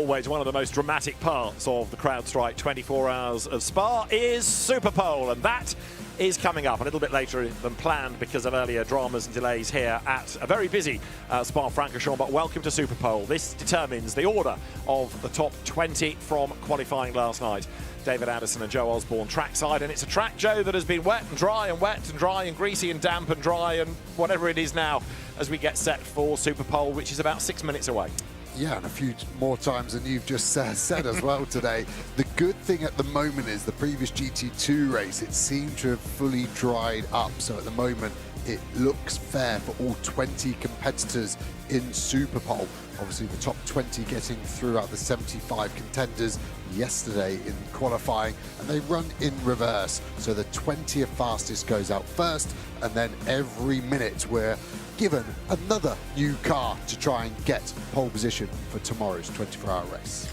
Always one of the most dramatic parts of the CrowdStrike 24 Hours of Spa is Superpole, and that is coming up a little bit later than planned because of earlier dramas and delays here at a very busy Spa-Francorchamps. But welcome to Superpole. This determines the order of the top 20 from qualifying last night. David Addison and Joe Osborne trackside, and it's a track, Joe, that has been wet and dry and wet and dry and greasy and damp and dry and whatever it is now as we get set for Superpole, which is about 6 minutes away. Yeah, and a few more times than you've just said as well today. The good thing at the moment is the previous GT2 race, it seemed to have fully dried up. So at the moment, it looks fair for all 20 competitors in Superpole. Obviously, the top 20 getting through out the 75 contenders yesterday in qualifying, and they run in reverse. So the 20th fastest goes out first, and then every minute we're given another new car to try and get pole position for tomorrow's 24-hour race.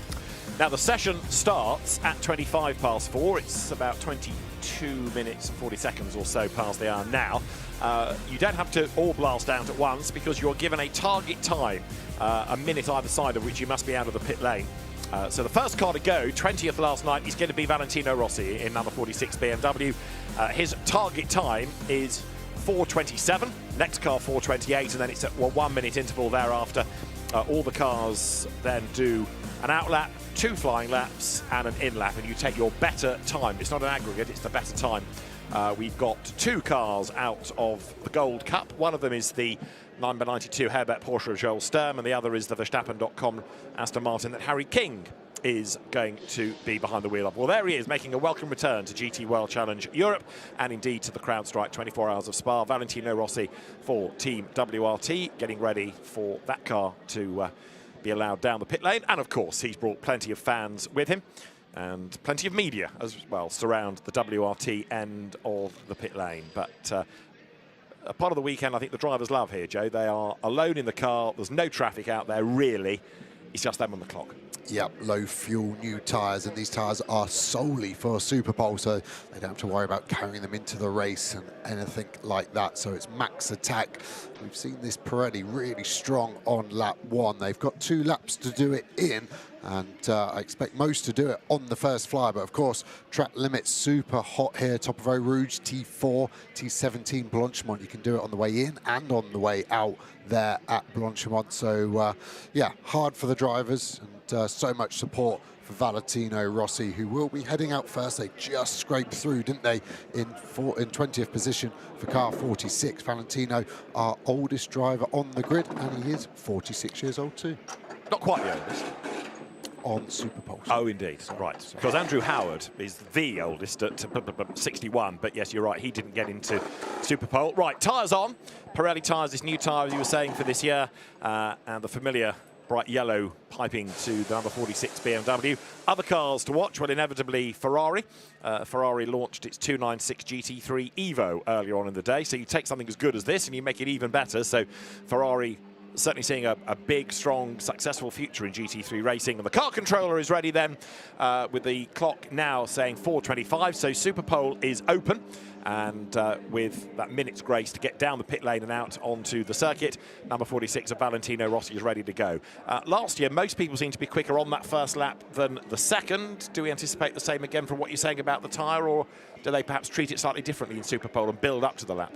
Now the session starts at 25 past 4. It's about 22 minutes and 40 seconds or so past the hour now. You don't have to all blast out at once because you're given a target time, a minute either side of which you must be out of the pit lane. So the first car to go, 20th last night, is going to be Valentino Rossi in number 46 BMW. His target time is 4:27, next car 4:28, and then it's at 1 minute interval thereafter. All the cars then do an out lap, 2 flying laps and an in lap, and you take your better time. It's not an aggregate, it's the better time. We've got 2 cars out of the Gold Cup. One of them is the number 92 Herbert Porsche of Joel Sturm, and the other is the Verstappen.com Aston Martin that Harry King is going to be behind the wheel of. Well, there he is, making a welcome return to GT World Challenge Europe and indeed to the CrowdStrike 24 Hours of Spa. Valentino Rossi for Team WRT, getting ready for that car to be allowed down the pit lane. And of course, he's brought plenty of fans with him and plenty of media as well surround the WRT end of the pit lane. But a part of the weekend I think the drivers love here, Joe. They are alone in the car. There's no traffic out there, really. It's just them on the clock. Yep, low fuel, new tyres, and these tyres are solely for Superpole, so they don't have to worry about carrying them into the race and anything like that. So it's max attack. We've seen this Pirelli really strong on lap 1. They've got 2 laps to do it in, and I expect most to do it on the first fly. But of course, track limits super hot here. Top of Eau Rouge, T4, T17 Blanchimont. You can do it on the way in and on the way out there at Blanchimont. So yeah, hard for the drivers, and so much support for Valentino Rossi, who will be heading out first. They just scraped through, didn't they, in 20th position for car 46. Valentino, our oldest driver on the grid, and he is 46 years old too. Not quite the oldest. On Superpole. Oh, indeed. Right. Because Andrew Howard is the oldest at 61. But yes, you're right. He didn't get into Superpole. Right. Tyres on. Pirelli tyres, this new tyre you were saying for this year. And the familiar bright yellow piping to the number 46 BMW. Other cars to watch, well, inevitably Ferrari. Ferrari launched its 296 GT3 Evo earlier on in the day. So you take something as good as this and you make it even better. So Ferrari certainly seeing a big, strong, successful future in GT3 racing. And the car controller is ready then with the clock now saying 4:25. So Superpole is open. And with that minute's grace to get down the pit lane and out onto the circuit, number 46 of Valentino Rossi is ready to go. Last year, most people seem to be quicker on that first lap than the second. Do we anticipate the same again from what you're saying about the tyre, or do they perhaps treat it slightly differently in Superpole and build up to the lap?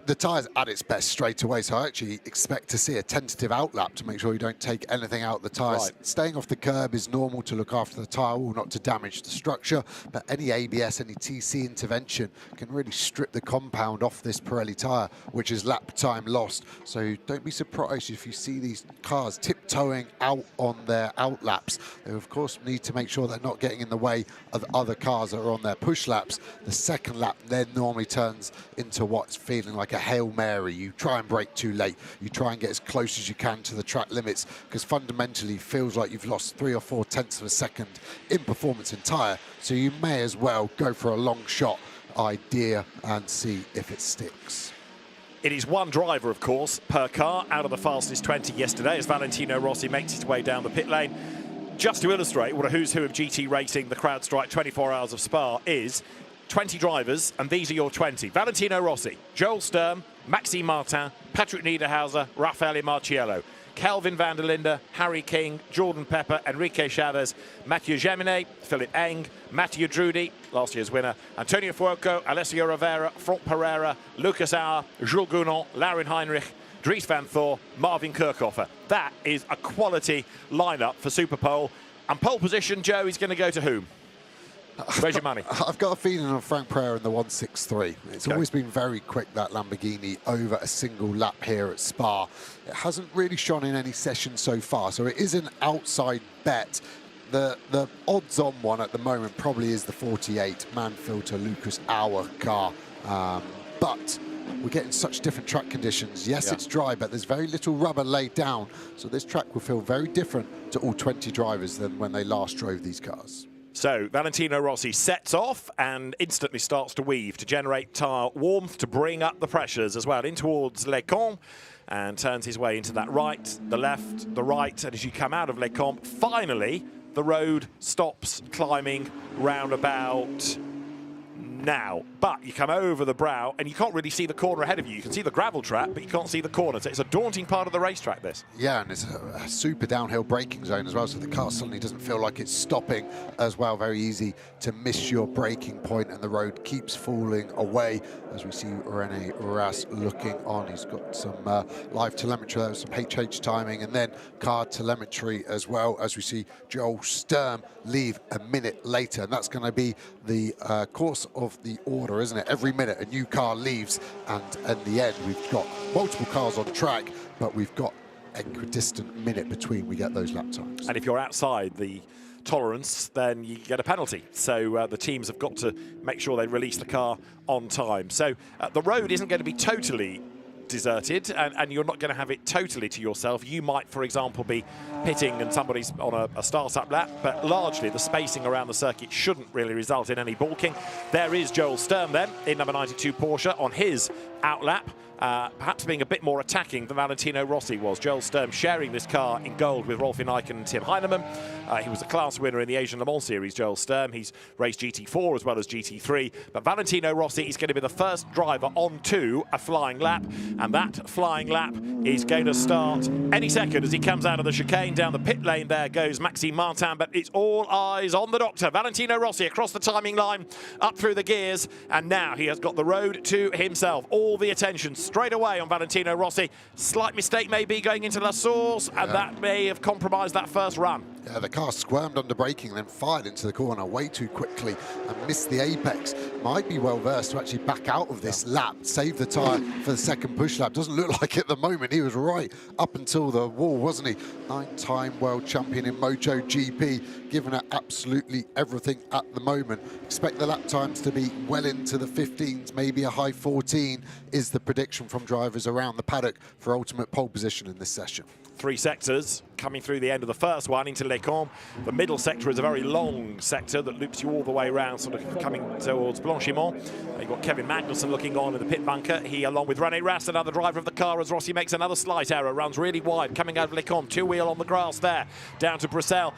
The tyre's at its best straight away, so I actually expect to see a tentative outlap to make sure you don't take anything out the tyres. Right. Staying off the curb is normal to look after the tyre wall, not to damage the structure, but any ABS, any TC intervention can really strip the compound off this Pirelli tyre, which is lap time lost. So don't be surprised if you see these cars tiptoeing out on their outlaps. They, of course, need to make sure they're not getting in the way of other cars that are on their push laps. The second lap then normally turns into what's feeling like a Hail Mary. You try and brake too late. You try and get as close as you can to the track limits, because fundamentally it feels like you've lost 3 or 4 tenths of a second in performance in tyre. So you may as well go for a long shot idea and see if it sticks. It is one driver, of course, per car out of the fastest 20 yesterday as Valentino Rossi makes his way down the pit lane. Just to illustrate what a who's who of GT racing the CrowdStrike 24 Hours of Spa is, 20 drivers, and these are your 20. Valentino Rossi, Joel Sturm, Maxime Martin, Patrick Niederhauser, Raffaele Marciello. Kelvin van der Linde, Harry King, Jordan Pepper, Enrique Chavez, Mathieu Jaminet, Philip Eng, Mathieu Drudy, last year's winner, Antonio Fuoco, Alessio Rivera, Franck Pereira, Lucas Auer, Jules Gounon, Laurin Heinrich, Dries van Thor, Marvin Kirchhoffer. That is a quality lineup for Superpole. And pole position, Joe, is going to go to whom? Where's your money? I've got a feeling on Franck Pereira in the 163. It's always been very quick, that Lamborghini, over a single lap here at Spa. It hasn't really shone in any session so far, so it is an outside bet. The odds-on one at the moment probably is the 48 Manfilter Lucas Auer car, but we're getting such different track conditions. Yes, it's dry, but there's very little rubber laid down, so this track will feel very different to all 20 drivers than when they last drove these cars. So Valentino Rossi sets off and instantly starts to weave to generate tyre warmth, to bring up the pressures as well in towards Les Combes, and turns his way into that right, the left, the right, and as you come out of Les Combes, finally the road stops climbing round about now. But you come over the brow and you can't really see the corner ahead of you. You can see the gravel trap, but you can't see the corner. So it's a daunting part of the racetrack, this. Yeah, and it's a super downhill braking zone as well, so the car suddenly doesn't feel like it's stopping as well. Very easy to miss your braking point, and the road keeps falling away as we see René Rast looking on. He's got some live telemetry there, some HH timing, and then car telemetry as well, as we see Joel Sturm leave a minute later. And that's going to be the course of the order, isn't it? Every minute a new car leaves, and in the end we've got multiple cars on track, but we've got equidistant minute between we get those lap times. And if you're outside the tolerance, then you get a penalty. So the teams have got to make sure they release the car on time. So the road isn't going to be totally deserted, and you're not going to have it totally to yourself. You might, for example, be pitting and somebody's on a start-up lap, but largely the spacing around the circuit shouldn't really result in any balking. There is Joel Sturm then in number 92 Porsche on his outlap, perhaps being a bit more attacking than Valentino Rossi was. Joel Sturm sharing this car in gold with Rolf Eichen and Tim Heinemann. He was a class winner in the Asian Le Mans Series, Joel Sturm. He's raced GT4 as well as GT3. But Valentino Rossi is going to be the first driver onto a flying lap, and that flying lap is going to start any second as he comes out of the chicane. Down the pit lane there goes Maxime Martin, but it's all eyes on the doctor. Valentino Rossi across the timing line, up through the gears, and now he has got the road to himself. All the attention straight away on Valentino Rossi. Slight mistake maybe going into La Source, and that may have compromised that first run. Yeah, the car squirmed under braking and then fired into the corner way too quickly and missed the apex. Might be well versed to actually back out of this lap, save the tyre for the second push lap. Doesn't look like it at the moment. He was right up until the wall, wasn't he? 9-time world champion in MotoGP, giving it absolutely everything at the moment. Expect the lap times to be well into the 15s, maybe a high 14 is the prediction from drivers around the paddock for ultimate pole position in this session. 3 sectors coming through the end of the first one into Les Combes. The middle sector is a very long sector that loops you all the way around, sort of coming towards Blanchimont. You've got Kevin Magnussen looking on in the pit bunker. He, along with René Rast, another driver of the car, as Rossi makes another slight error, runs really wide, coming out of Les Combes. Two-wheel on the grass there, down to Bruxelles.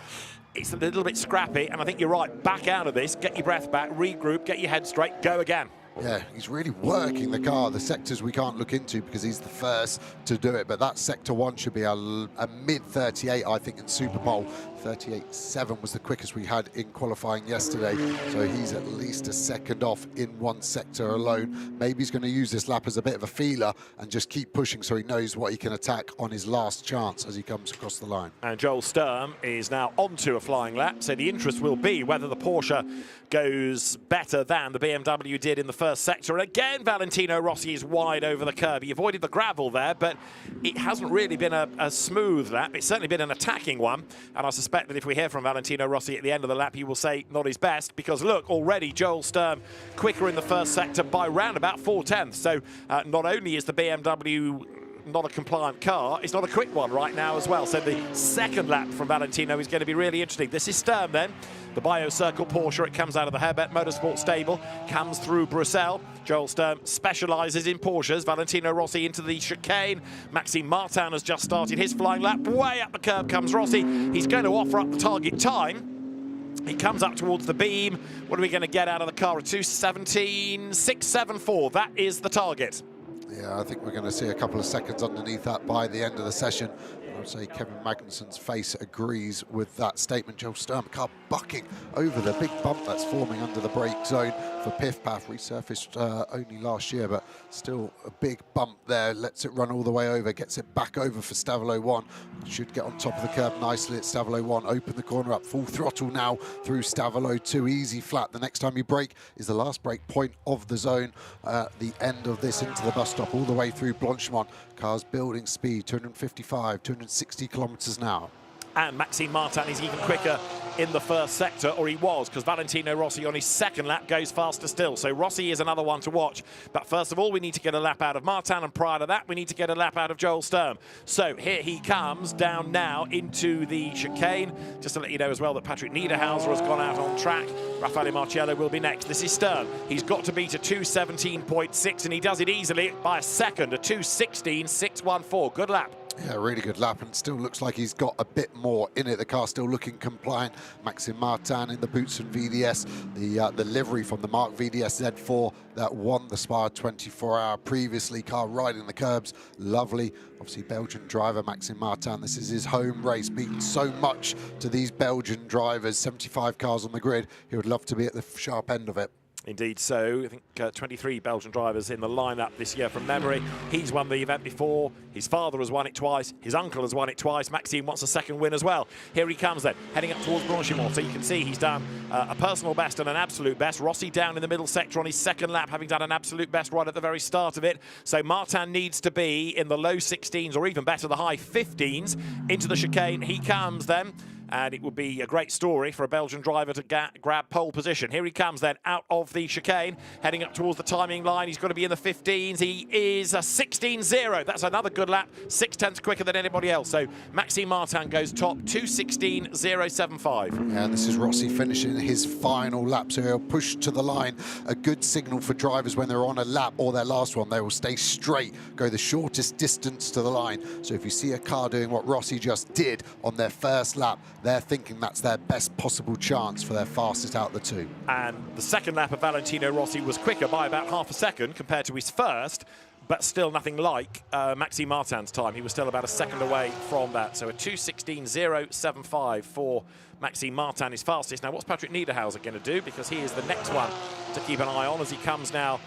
It's a little bit scrappy, and I think you're right. Back out of this, get your breath back, regroup, get your head straight, go again. Yeah, he's really working the car. The sectors we can't look into because he's the first to do it, but that sector 1 should be a mid-38, I think, in Superpole. 38.7 was the quickest we had in qualifying yesterday, so he's at least a second off in one sector alone. Maybe he's going to use this lap as a bit of a feeler and just keep pushing so he knows what he can attack on his last chance as he comes across the line. And Joel Sturm is now onto a flying lap, so the interest will be whether the Porsche goes better than the BMW did in the first sector. And again, Valentino Rossi is wide over the curb. He avoided the gravel there, but it hasn't really been a smooth lap. It's certainly been an attacking one, and I suspect that if we hear from Valentino Rossi at the end of the lap, he will say not his best, because look, already Joel Sturm quicker in the first sector by round about 4/10. So not only is the BMW not a compliant car, it's not a quick one right now as well. So the second lap from Valentino is going to be really interesting. This is Sturm then, the Bio-Circle Porsche. It comes out of the Herbert Motorsport stable, comes through Bruxelles. Joel Sturm specialises in Porsches. Valentino Rossi into the chicane. Maxime Martin has just started his flying lap. Way up the curb comes Rossi. He's going to offer up the target time. He comes up towards the beam. What are we going to get out of the car? A 2:17.674. That is the target. Yeah, I think we're going to see a couple of seconds underneath that by the end of the session. I would say Kevin Magnussen's face agrees with that statement. Joel Sturm car bucking over the big bump that's forming under the brake zone for Piff Paff. Resurfaced only last year, but still a big bump there. Lets it run all the way over, gets it back over for Stavolo 1. Should get on top of the curb nicely at Stavolo 1. Open the corner up, full throttle now through Stavolo 2. Easy flat. The next time you brake is the last brake point of the zone. The end of this into the bus stop, all the way through Blanchemont. Cars building speed, 255, 260 kilometers an hour. And Maxime Martin is even quicker in the first sector, or he was, because Valentino Rossi on his second lap goes faster still. So Rossi is another one to watch. But first of all, we need to get a lap out of Martin, and prior to that, we need to get a lap out of Joel Sturm. So here he comes down now into the chicane. Just to let you know as well that Patrick Niederhauser has gone out on track. Raffaele Marciello will be next. This is Sturm. He's got to beat a 2:17.6, and he does it easily by a second, a 2:16.614. Good lap. Yeah, really good lap, and still looks like he's got a bit more in it. The car still looking compliant. Maxime Martin in the boots and VDS, the livery from the Mark VDS Z4 that won the Spa 24-hour previously. Car riding the curbs, lovely. Obviously, Belgian driver Maxime Martin. This is his home race, means so much to these Belgian drivers. 75 cars on the grid. He would love to be at the sharp end of it. Indeed so. I think 23 Belgian drivers in the lineup this year from memory. He's won the event before. His father has won it twice. His uncle has won it twice. Maxime wants a second win as well. Here he comes then, heading up towards Blanchemont. So you can see he's done a personal best and an absolute best. Rossi down in the middle sector on his second lap, having done an absolute best right at the very start of it. So Martin needs to be in the low 16s or even better, the high 15s into the chicane. He comes then. And it would be a great story for a Belgian driver to grab pole position. Here he comes then out of the chicane, heading up towards the timing line. He's got to be in the 15s. He is a 16.0. That's another good lap, 6/10 quicker than anybody else. So Maxime Martin goes top, 2:16.075. Yeah, and this is Rossi finishing his final lap, so he'll push to the line. A good signal for drivers when they're on a lap or their last one. They will stay straight, go the shortest distance to the line. So if you see a car doing what Rossi just did on their first lap, they're thinking that's their best possible chance for their fastest out of the two. And the second lap of Valentino Rossi was quicker by about half a second compared to his first, but still nothing like Maxime Martin's time. He was still about a second away from that. So a 2:16.075 for Maxime Martin, his fastest. Now, what's Patrick Niederhauser going to do? Because he is the next one to keep an eye on as he comes now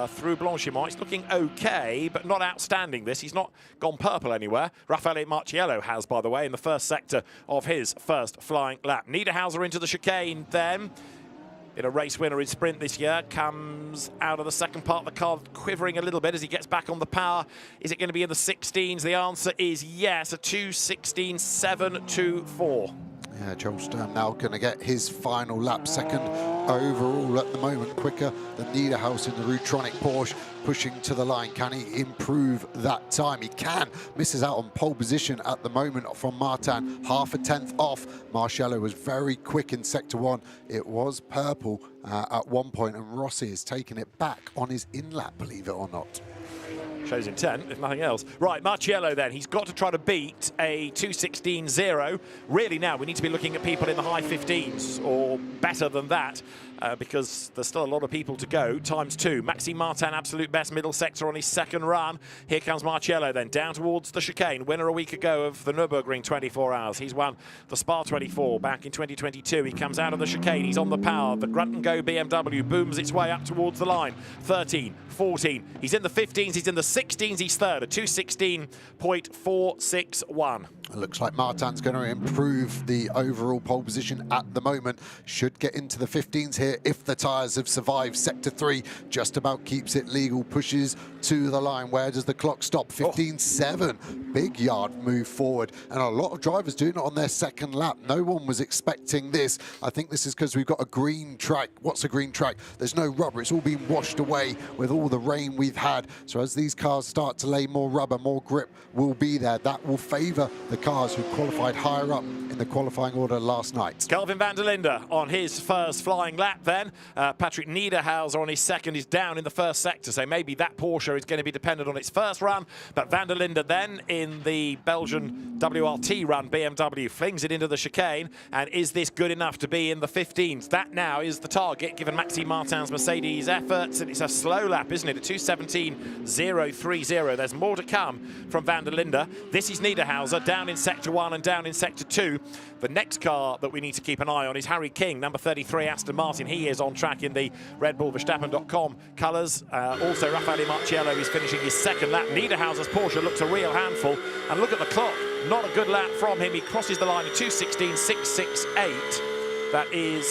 through Blanchemont. He's looking okay, but not outstanding this. He's not gone purple anywhere. Raffaele Marciello has, by the way, in the first sector of his first flying lap. Niederhauser into the chicane then. In a race winner in sprint this year, comes out of the second part of the car, quivering a little bit as he gets back on the power. Is it going to be in the 16s? The answer is yes, a 2:16.724. Yeah, Joel Sturm now going to get his final lap, second overall at the moment, quicker than Niederhauser in the Rutronic Porsche, pushing to the line. Can he improve that time? He can. Misses out on pole position at the moment from Martin, half a tenth off. Marciello was very quick in sector 1. It was purple at one point, and Rossi is taking it back on his in-lap, believe it or not. Shows intent, if nothing else. Right, Marciello then. He's got to try to beat a 2:16.0. Really now, we need to be looking at people in the high 15s or better than that because there's still a lot of people to go. Times 2. Maxime Martin, absolute best middle sector on his second run. Here comes Marciello then, down towards the chicane. Winner a week ago of the Nürburgring 24 hours. He's won the Spa 24 back in 2022. He comes out of the chicane. He's on the power. The Grunt & Go BMW booms its way up towards the line. 13, 14. He's in the 15s. He's in the 16s. He's third, a 2:16.461. It looks like Martin's going to improve the overall pole position at the moment. Should get into the 15s here if the tyres have survived. Sector 3 just about keeps it legal, pushes to the line. Where does the clock stop? 15.7. Big yard move forward. And a lot of drivers doing it on their second lap. No one was expecting this. I think this is because we've got a green track. What's a green track? There's no rubber. It's all been washed away with all the rain we've had. So as these cars start to lay more rubber, more grip will be there. That will favour the cars who qualified higher up in the qualifying order last night. Kelvin van der Linde on his first flying lap. lap then. Patrick Niederhauser on his second is down in the first sector, so maybe that Porsche is going to be dependent on its first run. But van der Linde then in the Belgian WRT run, BMW flings it into the chicane. And is this good enough to be in the 15s? That now is the target, given Maxime Martin's Mercedes efforts. And it's a slow lap, isn't it? A 2:17.030. There's more to come from van der Linde. This is Niederhauser down in sector 1 and down in sector 2. The next car that we need to keep an eye on is Harry King, number 33 Aston Martin. He is on track in the Red Bull Verstappen.com colours. Also, Raffaele Marciello is finishing his second lap. Niederhauser's Porsche looks a real handful. And look at the clock. Not a good lap from him. He crosses the line at 2:16.668. That is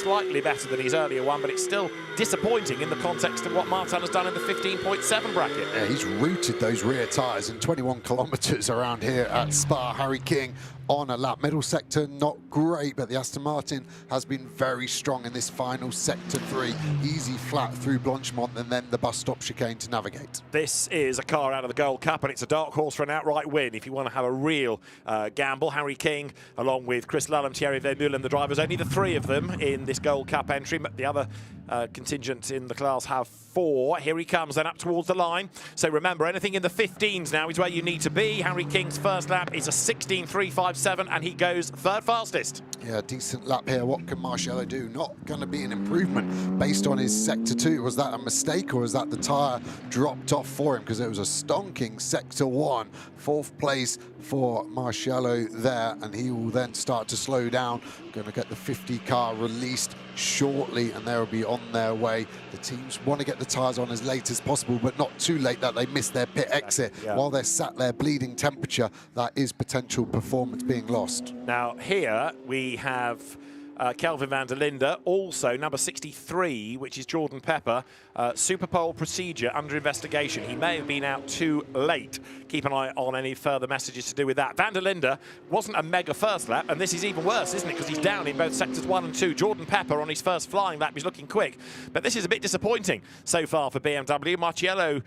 slightly better than his earlier one, but it's still disappointing in the context of what Martan has done in the 15.7 bracket. Yeah, he's routed those rear tyres in 21 kilometres around here at Spa. Harry King on a lap. Middle sector, not great, but the Aston Martin has been very strong in this final sector 3. Easy flat through Blanchemont and then the bus stop chicane to navigate. This is a car out of the Gold Cup, and it's a dark horse for an outright win. If you want to have a real gamble, Harry King, along with Chris Lullum, Thierry Vermeulen, the drivers, only the 3 of them in this Gold Cup entry. The other contingent in the class have 4. Here he comes then up towards the line. So remember, anything in the 15s now is where you need to be. Harry King's first lap is a 16.357, and he goes third fastest. Yeah, decent lap here. What can Marciello do? Not going to be an improvement based on his sector 2. Was that a mistake, or was that the tyre dropped off for him? Because it was a stonking sector 1. 4th place for Marciello there, and he will then start to slow down. Going to get the 50 car released shortly, and they'll be on their way. The teams want to get the tyres on as late as possible, but not too late that they miss their pit exit. Yeah. While they're sat there bleeding temperature, that is potential performance being lost. Now here we have Kelvin van der Linde, also number 63, which is Jordan Pepper. Superpole procedure under investigation. He may have been out too late. Keep an eye on any further messages to do with that. Van der Linde wasn't a mega first lap, and this is even worse, isn't it? Because he's down in both sectors 1 and 2. Jordan Pepper on his first flying lap is looking quick, but this is a bit disappointing so far for BMW. Marciello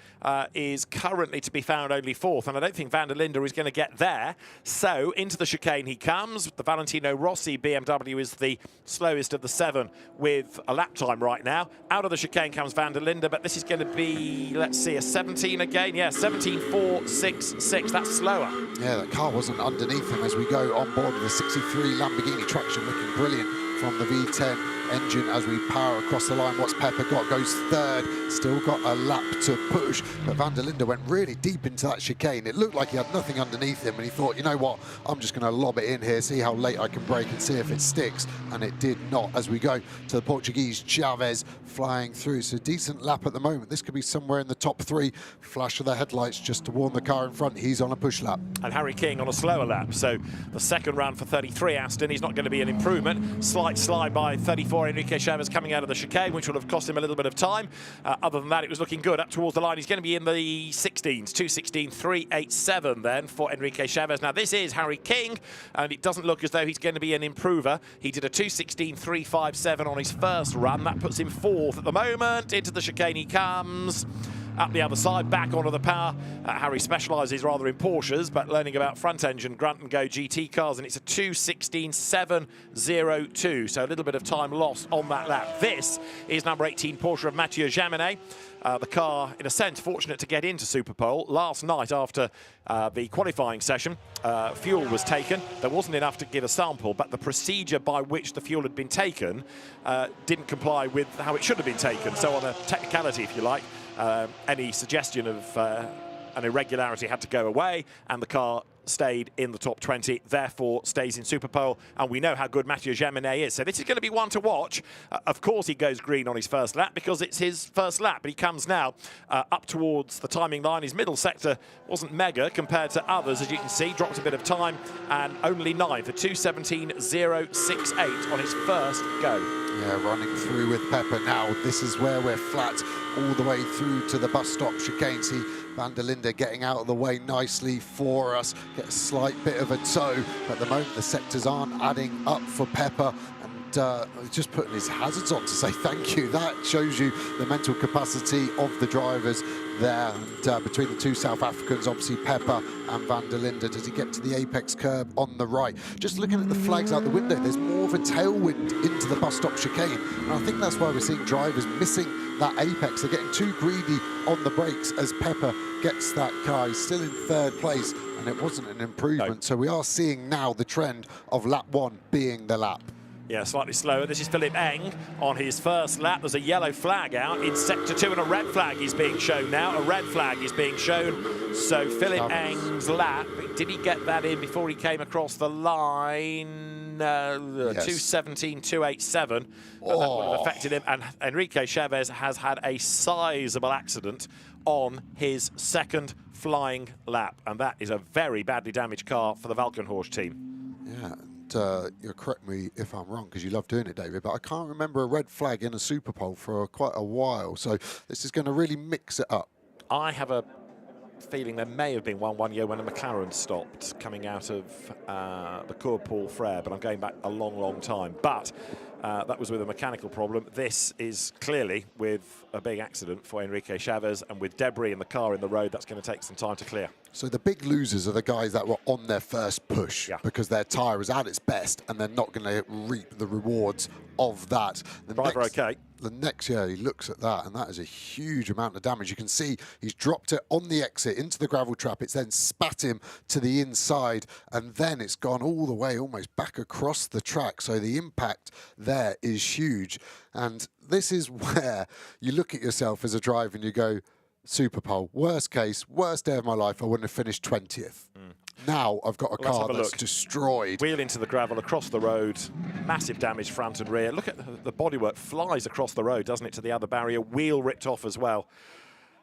is currently to be found only 4th, and I don't think van der Linde is going to get there. So into the chicane he comes. The Valentino Rossi BMW is the slowest of the 7 with a lap time right now. Out of the chicane comes van der Linde, but this is going to be, let's see, a 17 again. Yeah, 17.466. That's slower. Yeah, that car wasn't underneath him as we go on board with the 63 Lamborghini traction, looking brilliant from the V10 engine as we power across the line. What's Pepper got? Goes 3rd, still got a lap to push, but van der Linde went really deep into that chicane. It looked like he had nothing underneath him, and he thought, you know what, I'm just going to lob it in here, see how late I can brake and see if it sticks, and it did not as we go to the Portuguese Chavez flying through. So decent lap at the moment. This could be somewhere in the top 3. Flash of the headlights just to warn the car in front. He's on a push lap. And Harry King on a slower lap. So the second run for 33 Aston, he's not going to be an improvement. Slight slide by 34 Enrique Chavez coming out of the chicane, which will have cost him a little bit of time. Other than that, it was looking good up towards the line. He's going to be in the 16s, 2:16.387 then for Enrique Chavez. Now this is Harry King, and it doesn't look as though he's going to be an improver. He did a 2:16.357 on his first run. That puts him 4th at the moment. Into the chicane he comes. Up the other side, back onto the power. Harry specialises rather in Porsches, but learning about front-engine grunt and go GT cars, and it's a 2:16.702, so a little bit of time lost on that lap. This is number 18 Porsche of Mathieu Jaminet. The car, in a sense, fortunate to get into Superpole. Last night, after the qualifying session, fuel was taken. There wasn't enough to give a sample, but the procedure by which the fuel had been taken didn't comply with how it should have been taken. So on a technicality, if you like, any suggestion of an irregularity had to go away, and the car stayed in the top 20, therefore stays in Superpole, and we know how good Mathieu Jaminet is. So this is going to be one to watch. Of course he goes green on his first lap because it's his first lap, but he comes now up towards the timing line. His middle sector wasn't mega compared to others, as you can see, dropped a bit of time, and only 9 for 2:17.068 on his first go. Yeah, running through with Pepper now. This is where we're flat all the way through to the bus stop chicane. See van der Linde getting out of the way nicely for us. Get a slight bit of a toe. At the moment, the sectors aren't adding up for Pepper. Just putting his hazards on to say thank you. That shows you the mental capacity of the drivers there. And between the two South Africans, obviously Pepper and Van der Linde, does he get to the apex curb on the right? Just looking at the flags out the window, there's more of a tailwind into the bus stop chicane. And I think that's why we're seeing drivers missing that apex. They're getting too greedy on the brakes as Pepper gets that car. He's still in third place, and it wasn't an improvement. No. So we are seeing now the trend of lap 1 being the lap. Yeah, slightly slower. This is Philip Eng on his first lap. There's a yellow flag out in sector 2, and a red flag is being shown now. A red flag is being shown. So Philip Eng's lap, did he get that in before he came across the line? Yes. 2:17, 2:87. That would have affected him. And Enrique Chavez has had a sizable accident on his second flying lap. And that is a very badly damaged car for the Valkenhorst team. Yeah. You'll correct me if I'm wrong, because you love doing it, David, but I can't remember a red flag in a Superpole for quite a while, so this is going to really mix it up. I have a feeling there may have been one year when a McLaren stopped coming out of the Courpole Frere, but I'm going back a long time. But that was with a mechanical problem. This is clearly with a big accident for Enrique Chavez, and with debris in the car in the road, that's going to take some time to clear. So the big losers are the guys that were on their first push, because their tyre was at its best and they're not going to reap the rewards of that. The next year he looks at that, and that is a huge amount of damage. You can see he's dropped it on the exit into the gravel trap. It's then spat him to the inside, and then it's gone all the way almost back across the track. So the impact there is huge. And this is where you look at yourself as a driver and you go, Superpole, worst case, worst day of my life, I wouldn't have finished 20th. Now I've got a car that's destroyed. Wheel into the gravel across the road, massive damage front and rear. Look at the bodywork, flies across the road, doesn't it, to the other barrier. Wheel ripped off as well.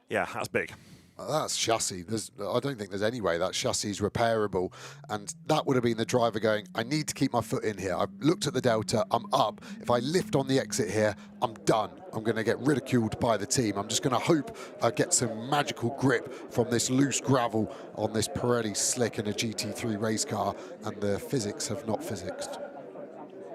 Yeah, that's big. That's chassis. I don't think there's any way that chassis is repairable. And that would have been the driver going, I need to keep my foot in here. I've looked at the Delta, I'm up. If I lift on the exit here, I'm done. I'm going to get ridiculed by the team. I'm just going to hope I get some magical grip from this loose gravel on this Pirelli slick in a GT3 race car. And the physics have not physicsed.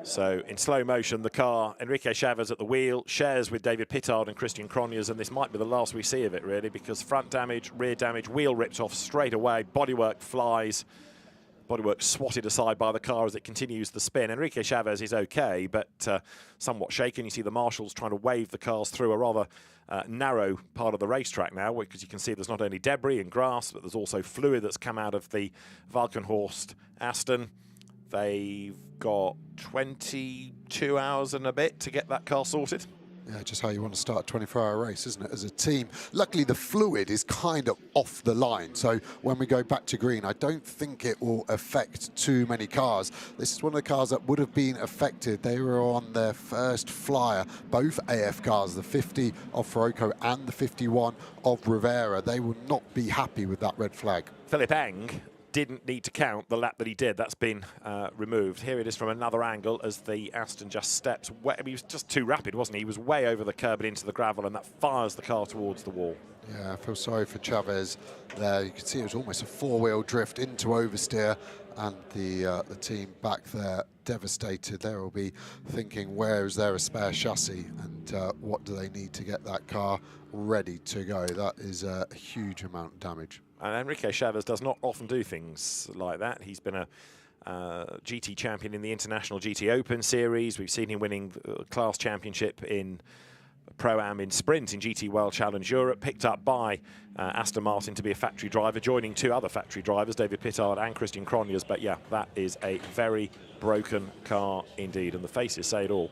So in slow motion, the car, Enrique Chavez at the wheel, shares with David Pittard and Christian Cronjes, and this might be the last we see of it, really, because front damage, rear damage, wheel ripped off straight away, bodywork flies, bodywork swatted aside by the car as it continues the spin. Enrique Chavez is okay, but somewhat shaken. You see the marshals trying to wave the cars through a rather narrow part of the racetrack now, because you can see there's not only debris and grass, but there's also fluid that's come out of the Valkenhorst Aston. They've got 22 hours and a bit to get that car sorted. Yeah, just how you want to start a 24-hour race, isn't it, as a team? Luckily, the fluid is kind of off the line. So when we go back to green, I don't think it will affect too many cars. This is one of the cars that would have been affected. They were on their first flyer, both AF cars, the 50 of Faroco and the 51 of Rivera. They will not be happy with that red flag. Philip Eng didn't need to count the lap that he did. That's been removed. Here it is from another angle as the Aston just steps. He was just too rapid, wasn't he? He was way over the curb and into the gravel, and that fires the car towards the wall. Yeah, I feel sorry for Chavez there. You can see it was almost a four-wheel drift into oversteer, and the team back there devastated. They will be thinking, where is there a spare chassis, and what do they need to get that car ready to go? That is a huge amount of damage. And Enrique Chavez does not often do things like that. He's been a GT champion in the International GT Open Series. We've seen him winning the class championship in Pro-Am in Sprint in GT World Challenge Europe, picked up by Aston Martin to be a factory driver, joining two other factory drivers, David Pittard and Christian Cronjes. But yeah, that is a very broken car indeed, and the faces say it all.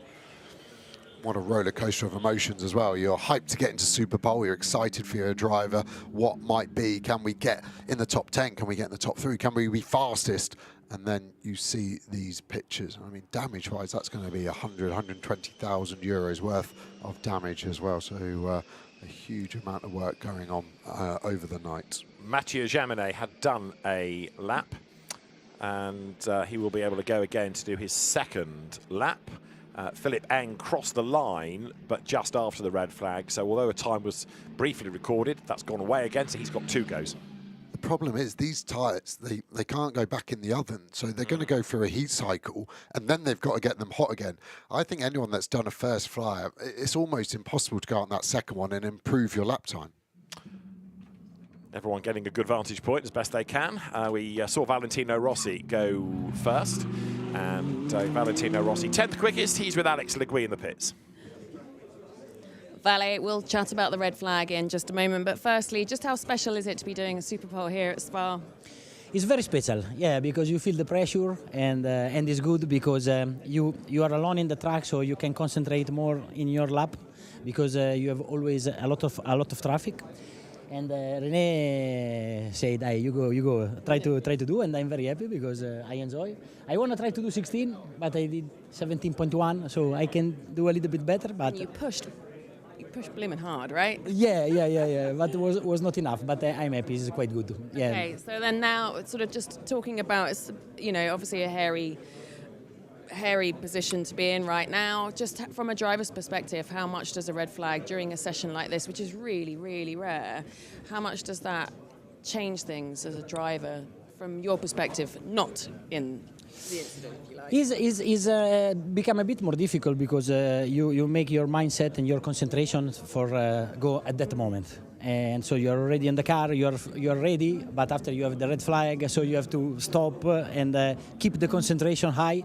What a roller coaster of emotions as well. You're hyped to get into Superpole. You're excited for your driver. What might be? Can we get in the top 10? Can we get in the top 3? Can we be fastest? And then you see these pictures. I mean, damage-wise, that's going to be 120,000 euros worth of damage as well. So a huge amount of work going on over the night. Mathieu Jaminet had done a lap, and he will be able to go again to do his second lap. Philip Eng crossed the line, but just after the red flag. So although a time was briefly recorded, that's gone away again, so he's got 2 goes. The problem is these tyres, they can't go back in the oven, so they're going to go through a heat cycle, and then they've got to get them hot again. I think anyone that's done a first flyer, it's almost impossible to go on that second one and improve your lap time. Everyone getting a good vantage point as best they can. We saw Valentino Rossi go first, and Valentino Rossi 10th quickest. He's with Alex Legui in the pits. Vale, we'll chat about the red flag in just a moment, but firstly, just how special is it to be doing a Superpole here at Spa? It's very special, yeah, because you feel the pressure, and it's good because you are alone in the track, so you can concentrate more in your lap, because you have always a lot of traffic. And René said, "Hey, you go, try to do," and I'm very happy because I enjoy. I want to try to do 16, but I did 17.1, so I can do a little bit better. But you pushed blimmin' hard, right? Yeah. But it was not enough. But I'm happy. It's quite good. Yeah. Okay, so then now, sort of just talking about, you know, obviously a hairy position to be in right now. Just from a driver's perspective, how much does a red flag during a session like this, which is really, really rare, how much does that change things as a driver from your perspective, not in the incident, if you like? Is become a bit more difficult because you make your mindset and your concentration for go at that moment. And so you're already in the car, you're ready, but after you have the red flag, so you have to stop and keep the concentration high.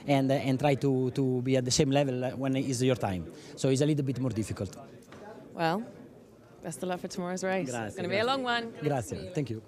And try to be at the same level when it is your time. So it's a little bit more difficult. Well, best of luck for tomorrow's race. Grazie, it's going to be a long one. Grazie. Thank you.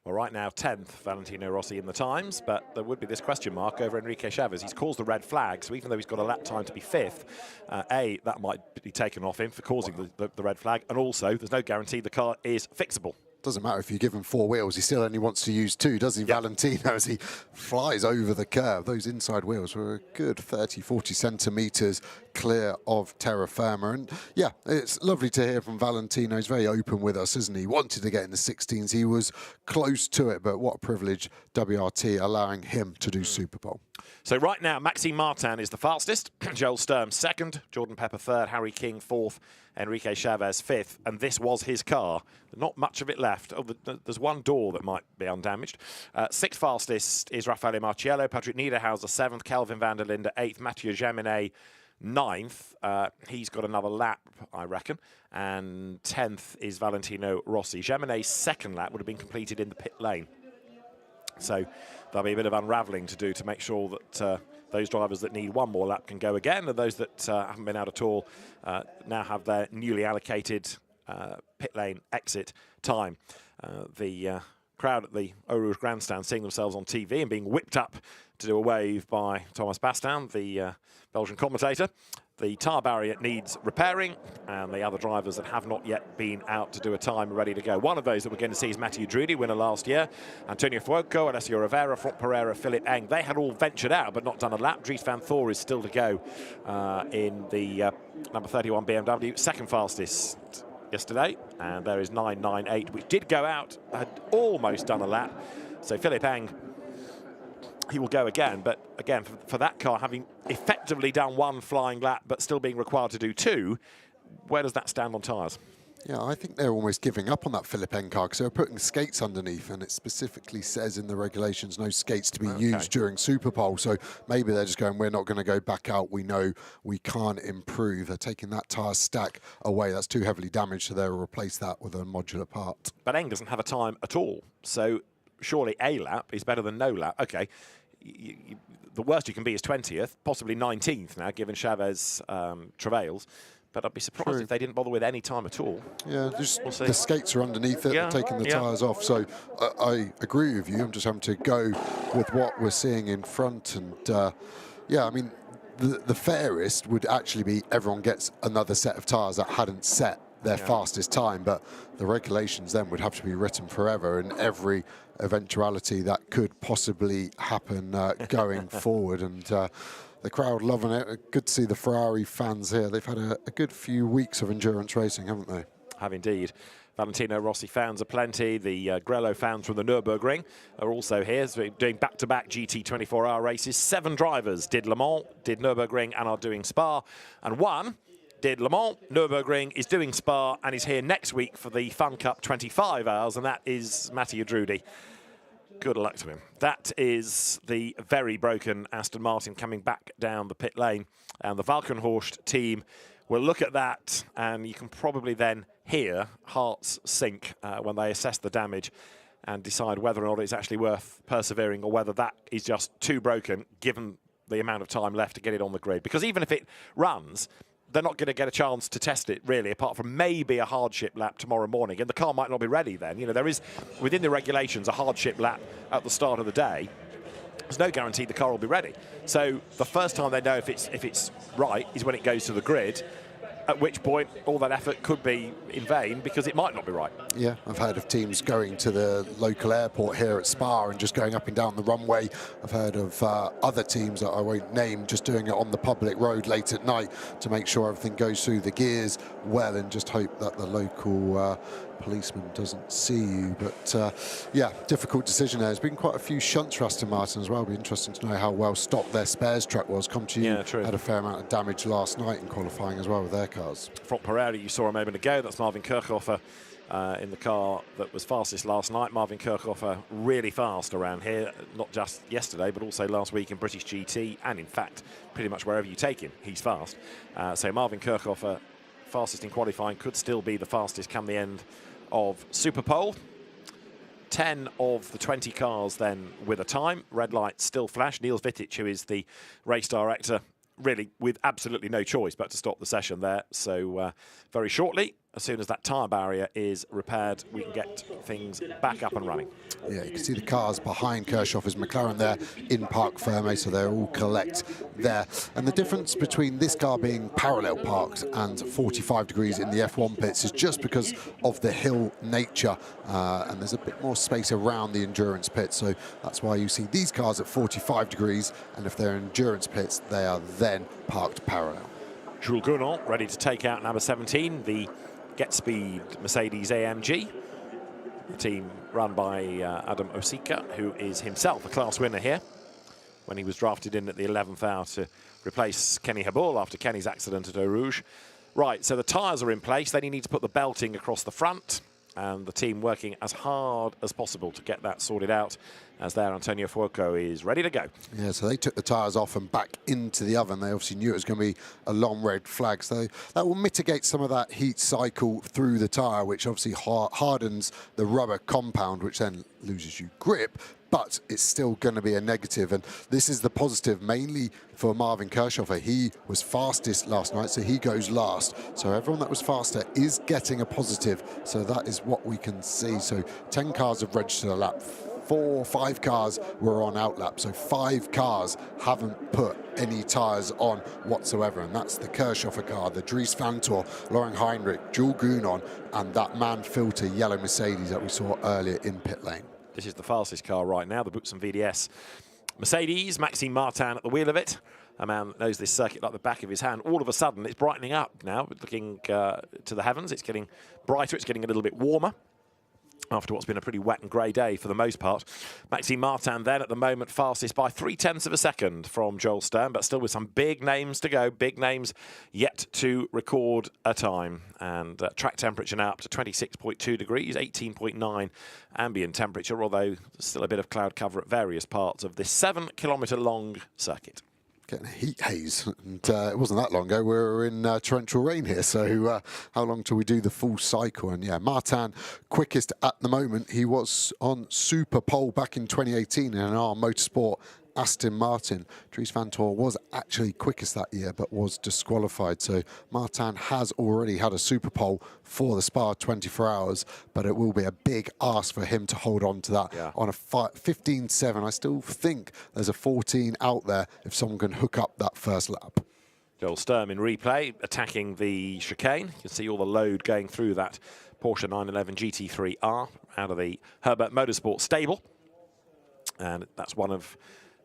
Well, right now, 10th, Valentino Rossi in the times, but there would be this question mark over Enrique Chavez. He's caused the red flag, so even though he's got a lap time to be 5th, that might be taken off him for causing the red flag, and also there's no guarantee the car is fixable. Doesn't matter if you give him 4 wheels, he still only wants to use 2, doesn't he, yep. Valentino, as he flies over the curve. Those inside wheels were a good 30, 40 centimetres clear of terra firma. And yeah, it's lovely to hear from Valentino. He's very open with us, isn't he? He wanted to get in the 16s. He was close to it, but what a privilege, WRT allowing him to do Superpole. So right now, Maxime Martin is the fastest, Joel Sturm 2nd, Jordan Pepper 3rd, Harry King 4th, Enrique Chavez 5th, and this was his car. Not much of it left. Oh, there's one door that might be undamaged. 6th fastest is Raffaele Marciello, Patrick Niederhauser 7th, Kelvin van der Linde 8th, Mathieu Jaminet 9th. He's got another lap, I reckon. And 10th is Valentino Rossi. Jaminet's 2nd lap would have been completed in the pit lane. So there'll be a bit of unravelling to do to make sure that those drivers that need one more lap can go again, and those that haven't been out at all now have their newly allocated pit lane exit time. The crowd at the Eau Rouge grandstand seeing themselves on TV and being whipped up to do a wave by Thomas Bastin, the Belgian commentator. The tyre barrier needs repairing, and the other drivers that have not yet been out to do a time are ready to go. One of those that we're going to see is Mathieu Drudi, winner last year. Antonio Fuoco, Alessio Rivera, Franck Pereira, Philip Eng. They had all ventured out but not done a lap. Dries van Thor is still to go in the number 31 BMW, 2nd fastest yesterday. And there is 998, which did go out, had almost done a lap. So Philip Eng, he will go again, but again, for that car, having effectively done 1 flying lap, but still being required to do 2, where does that stand on tyres? Yeah, I think they're almost giving up on that Philip Eng car because they were putting skates underneath, and it specifically says in the regulations no skates to be used during Superpole. So maybe they're just going, we're not going to go back out. We know we can't improve. They're taking that tyre stack away. That's too heavily damaged, so they'll replace that with a modular part. But Eng doesn't have a time at all, so surely a lap is better than no lap. Okay, the worst you can be is 20th, possibly 19th now, given Chavez travails. But I'd be surprised if they didn't bother with any time at all. Yeah, just the skates are underneath it, taking the tyres off. So I agree with you. I'm just having to go with what we're seeing in front. And yeah, I mean, the fairest would actually be everyone gets another set of tyres that hadn't set their fastest time, but the regulations then would have to be written forever, and every eventuality that could possibly happen going forward. And the crowd loving it. Good to see the Ferrari fans here. They've had a good few weeks of endurance racing, haven't they? Have indeed. Valentino Rossi fans are plenty. The Grello fans from the Nürburgring are also here, so doing back-to-back GT 24-hour races. 7 drivers did Le Mans, did Nürburgring, and are doing Spa. And 1 did Le Mans, Nürburgring, is doing Spa, and is here next week for the Fun Cup 25 hours, and that is Mathieu Drudi. Good luck to him. That is the very broken Aston Martin coming back down the pit lane, and the Valkenhorst team will look at that, and you can probably then here hearts sink when they assess the damage and decide whether or not it's actually worth persevering, or whether that is just too broken given the amount of time left to get it on the grid. Because even if it runs, they're not going to get a chance to test it, really, apart from maybe a hardship lap tomorrow morning, and the car might not be ready then. You know, there is, within the regulations, a hardship lap at the start of the day. There's no guarantee the car will be ready. So the first time they know if it's right is when it goes to the grid, at which point all that effort could be in vain because it might not be right. Yeah, I've heard of teams going to the local airport here at Spa and just going up and down the runway. I've heard of other teams that I won't name just doing it on the public road late at night to make sure everything goes through the gears well, and just hope that the local policeman doesn't see you. But yeah, difficult decision there. There's been quite a few shunts for Aston Martin as well. It'll be interesting to know how well stocked their spares truck was. Yeah, true. Had a fair amount of damage last night in qualifying as well with their cars. From Pereira, you saw a moment ago, that's Marvin Kirchhofer in the car that was fastest last night. Marvin Kirchhofer really fast around here, not just yesterday, but also last week in British GT, and in fact, pretty much wherever you take him, he's fast. So Marvin Kirchhofer, fastest in qualifying, could still be the fastest come the end of Superpole. 10 of the 20 cars then with a time. Red lights still flash. Niels Vitic, who is the race director, really with absolutely no choice but to stop the session there. So very shortly, as soon as that tyre barrier is repaired, we can get things back up and running. Yeah, you can see the cars behind Kirchhoffer's McLaren there in Parc Fermé, so they're all collect there. And the difference between this car being parallel parked and 45 degrees in the F1 pits is just because of the hill nature, and there's a bit more space around the endurance pit, so that's why you see these cars at 45 degrees, and if they're endurance pits, they are then parked parallel. Jules Gounon ready to take out number 17, the Get Speed Mercedes AMG. The team run by Adam Osika, who is himself a class winner here when he was drafted in at the 11th hour to replace Kenny Habul after Kenny's accident at Eau Rouge. Right, so the tyres are in place. Then you need to put the belting across the front, and the team working as hard as possible to get that sorted out, as there Antonio Fuoco is ready to go. Yeah, so they took the tyres off and back into the oven. They obviously knew it was going to be a long red flag, so that will mitigate some of that heat cycle through the tyre, which obviously hardens the rubber compound, which then loses you grip, but it's still going to be a negative. And this is the positive, mainly for Marvin Kirchhofer. He was fastest last night, so he goes last. So everyone that was faster is getting a positive. So that is what we can see. So 10 cars have registered a lap. 5 cars were on outlap, so 5 cars haven't put any tyres on whatsoever, and that's the Kirchhofer car, the Dries Vanthoor, Lauren Heinrich, Jules Gounon, and that man filter yellow Mercedes that we saw earlier in pit lane. This is the fastest car right now, the Butson VDS Mercedes. Maxime Martin at the wheel of it. A man that knows this circuit like the back of his hand. All of a sudden, it's brightening up now, looking to the heavens. It's getting brighter, it's getting a little bit warmer after what's been a pretty wet and grey day for the most part. Maxime Martin then at the moment fastest by 0.3 of a second from Joel Sturm, but still with some big names to go, big names yet to record a time. And track temperature now up to 26.2 degrees, 18.9 ambient temperature, although there's still a bit of cloud cover at various parts of this 7-kilometre long circuit. Getting a heat haze, and it wasn't that long ago we were in torrential rain here, so how long till we do the full cycle? And yeah, Martin quickest at the moment. He was on Superpole back in 2018 in an SRO Motorsport Aston Martin. Dries Vanthoor was actually quickest that year, but was disqualified. So Martin has already had a Superpole for the Spa 24 hours, but it will be a big ask for him to hold on to that on a 15.7. I still think there's a 14 out there if someone can hook up that first lap. Joel Sturm in replay, attacking the chicane. You can see all the load going through that Porsche 911 GT3R out of the Herbert Motorsport stable. And that's one of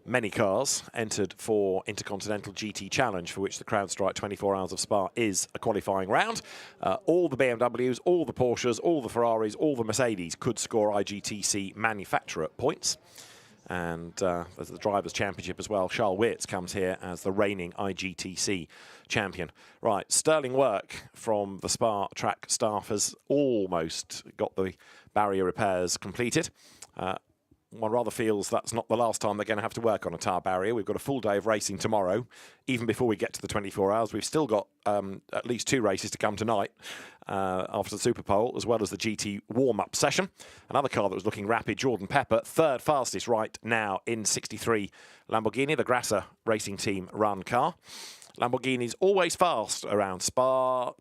many cars entered for Intercontinental GT Challenge, for which the CrowdStrike 24 Hours of Spa is a qualifying round. All the BMWs, all the Porsches, all the Ferraris, all the Mercedes could score IGTC manufacturer points. And there's the Drivers' Championship as well. Charles Weerts comes here as the reigning IGTC champion. Right, sterling work from the Spa track staff has almost got the barrier repairs completed. one rather feels that's not the last time they're going to have to work on a tyre barrier. We've got a full day of racing tomorrow. Even before we get to the 24 hours, we've still got at least 2 races to come tonight after the Superpole, as well as the GT warm-up session. Another car that was looking rapid, Jordan Pepper, 3rd fastest right now in 63 Lamborghini, the Grasser Racing Team run car. Lamborghini's always fast around Spa,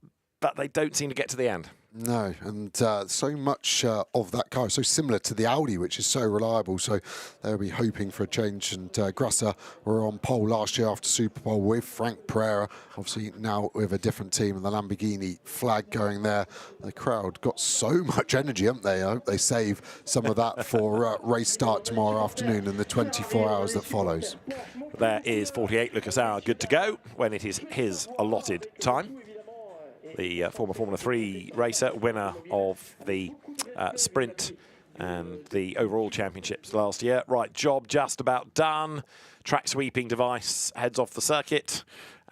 but they don't seem to get to the end. No, and so much of that car is so similar to the Audi, which is so reliable. So they'll be hoping for a change. And Grasser were on pole last year after Superpole with Frank Pereira, obviously now with a different team, and the Lamborghini flag going there. The crowd got so much energy, haven't they? I hope they save some of that for race start tomorrow afternoon and the 24 hours that follows. There is 48 Lucas Hour good to go when it is his allotted time. The former Formula 3 racer, winner of the sprint and the overall championships last year. Right, job just about done. Track sweeping device heads off the circuit,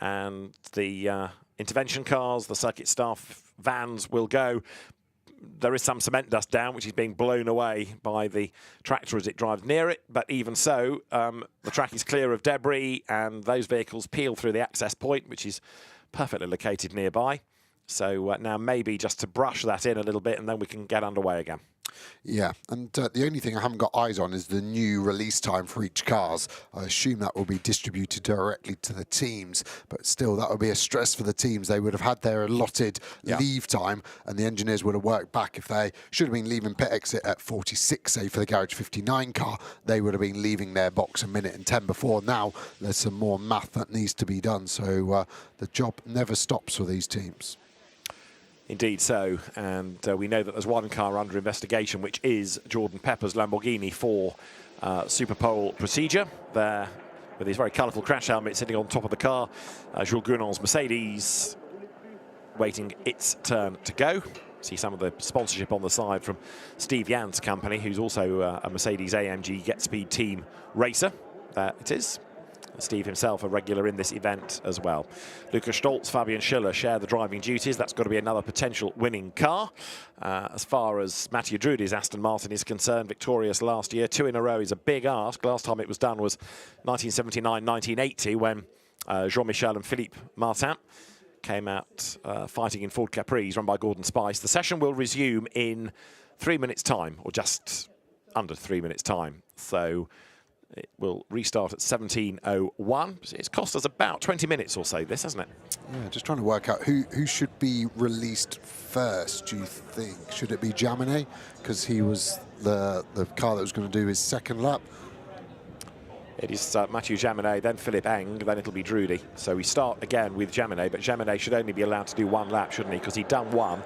and the intervention cars, the circuit staff vans will go. There is some cement dust down, which is being blown away by the tractor as it drives near it. But even so, the track is clear of debris, and those vehicles peel through the access point, which is perfectly located nearby. So now maybe just to brush that in a little bit, and then we can get underway again. Yeah, and the only thing I haven't got eyes on is the new release time for each cars. I assume that will be distributed directly to the teams, but still that would be a stress for the teams. They would have had their allotted leave time, and the engineers would have worked back. If they should have been leaving pit exit at 46, say for the Garage 59 car, they would have been leaving their box a minute and 10 before. Now there's some more math that needs to be done, so the job never stops for these teams. Indeed so, and we know that there's one car under investigation, which is Jordan Pepper's Lamborghini for Superpole procedure. There, with his very colourful crash helmet sitting on top of the car, Jules Gounon's Mercedes waiting its turn to go. See some of the sponsorship on the side from Steve Yant's company, who's also a Mercedes AMG Get Speed team racer. There it is. Steve himself a regular in this event as well. Lukas Stolz, Fabian Schiller share the driving duties. That's got to be another potential winning car. As far as Mathieu Drudy's Aston Martin is concerned, victorious last year. 2 in a row is a big ask. Last time it was done was 1979-1980 when Jean-Michel and Philippe Martin came out fighting in Ford Caprice run by Gordon Spice. The session will resume in 3 minutes' time, or just under 3 minutes' time. So it will restart at 17:01. It's cost us about 20 minutes or so, this, hasn't it? Yeah, just trying to work out who should be released first, do you think? Should it be Jaminet? Because he was the car that was going to do his second lap. It is Mathieu Jaminet, then Philippe Eng, then it'll be Drudy. So we start again with Jaminet, but Jaminet should only be allowed to do 1 lap, shouldn't he? Because he'd done 1,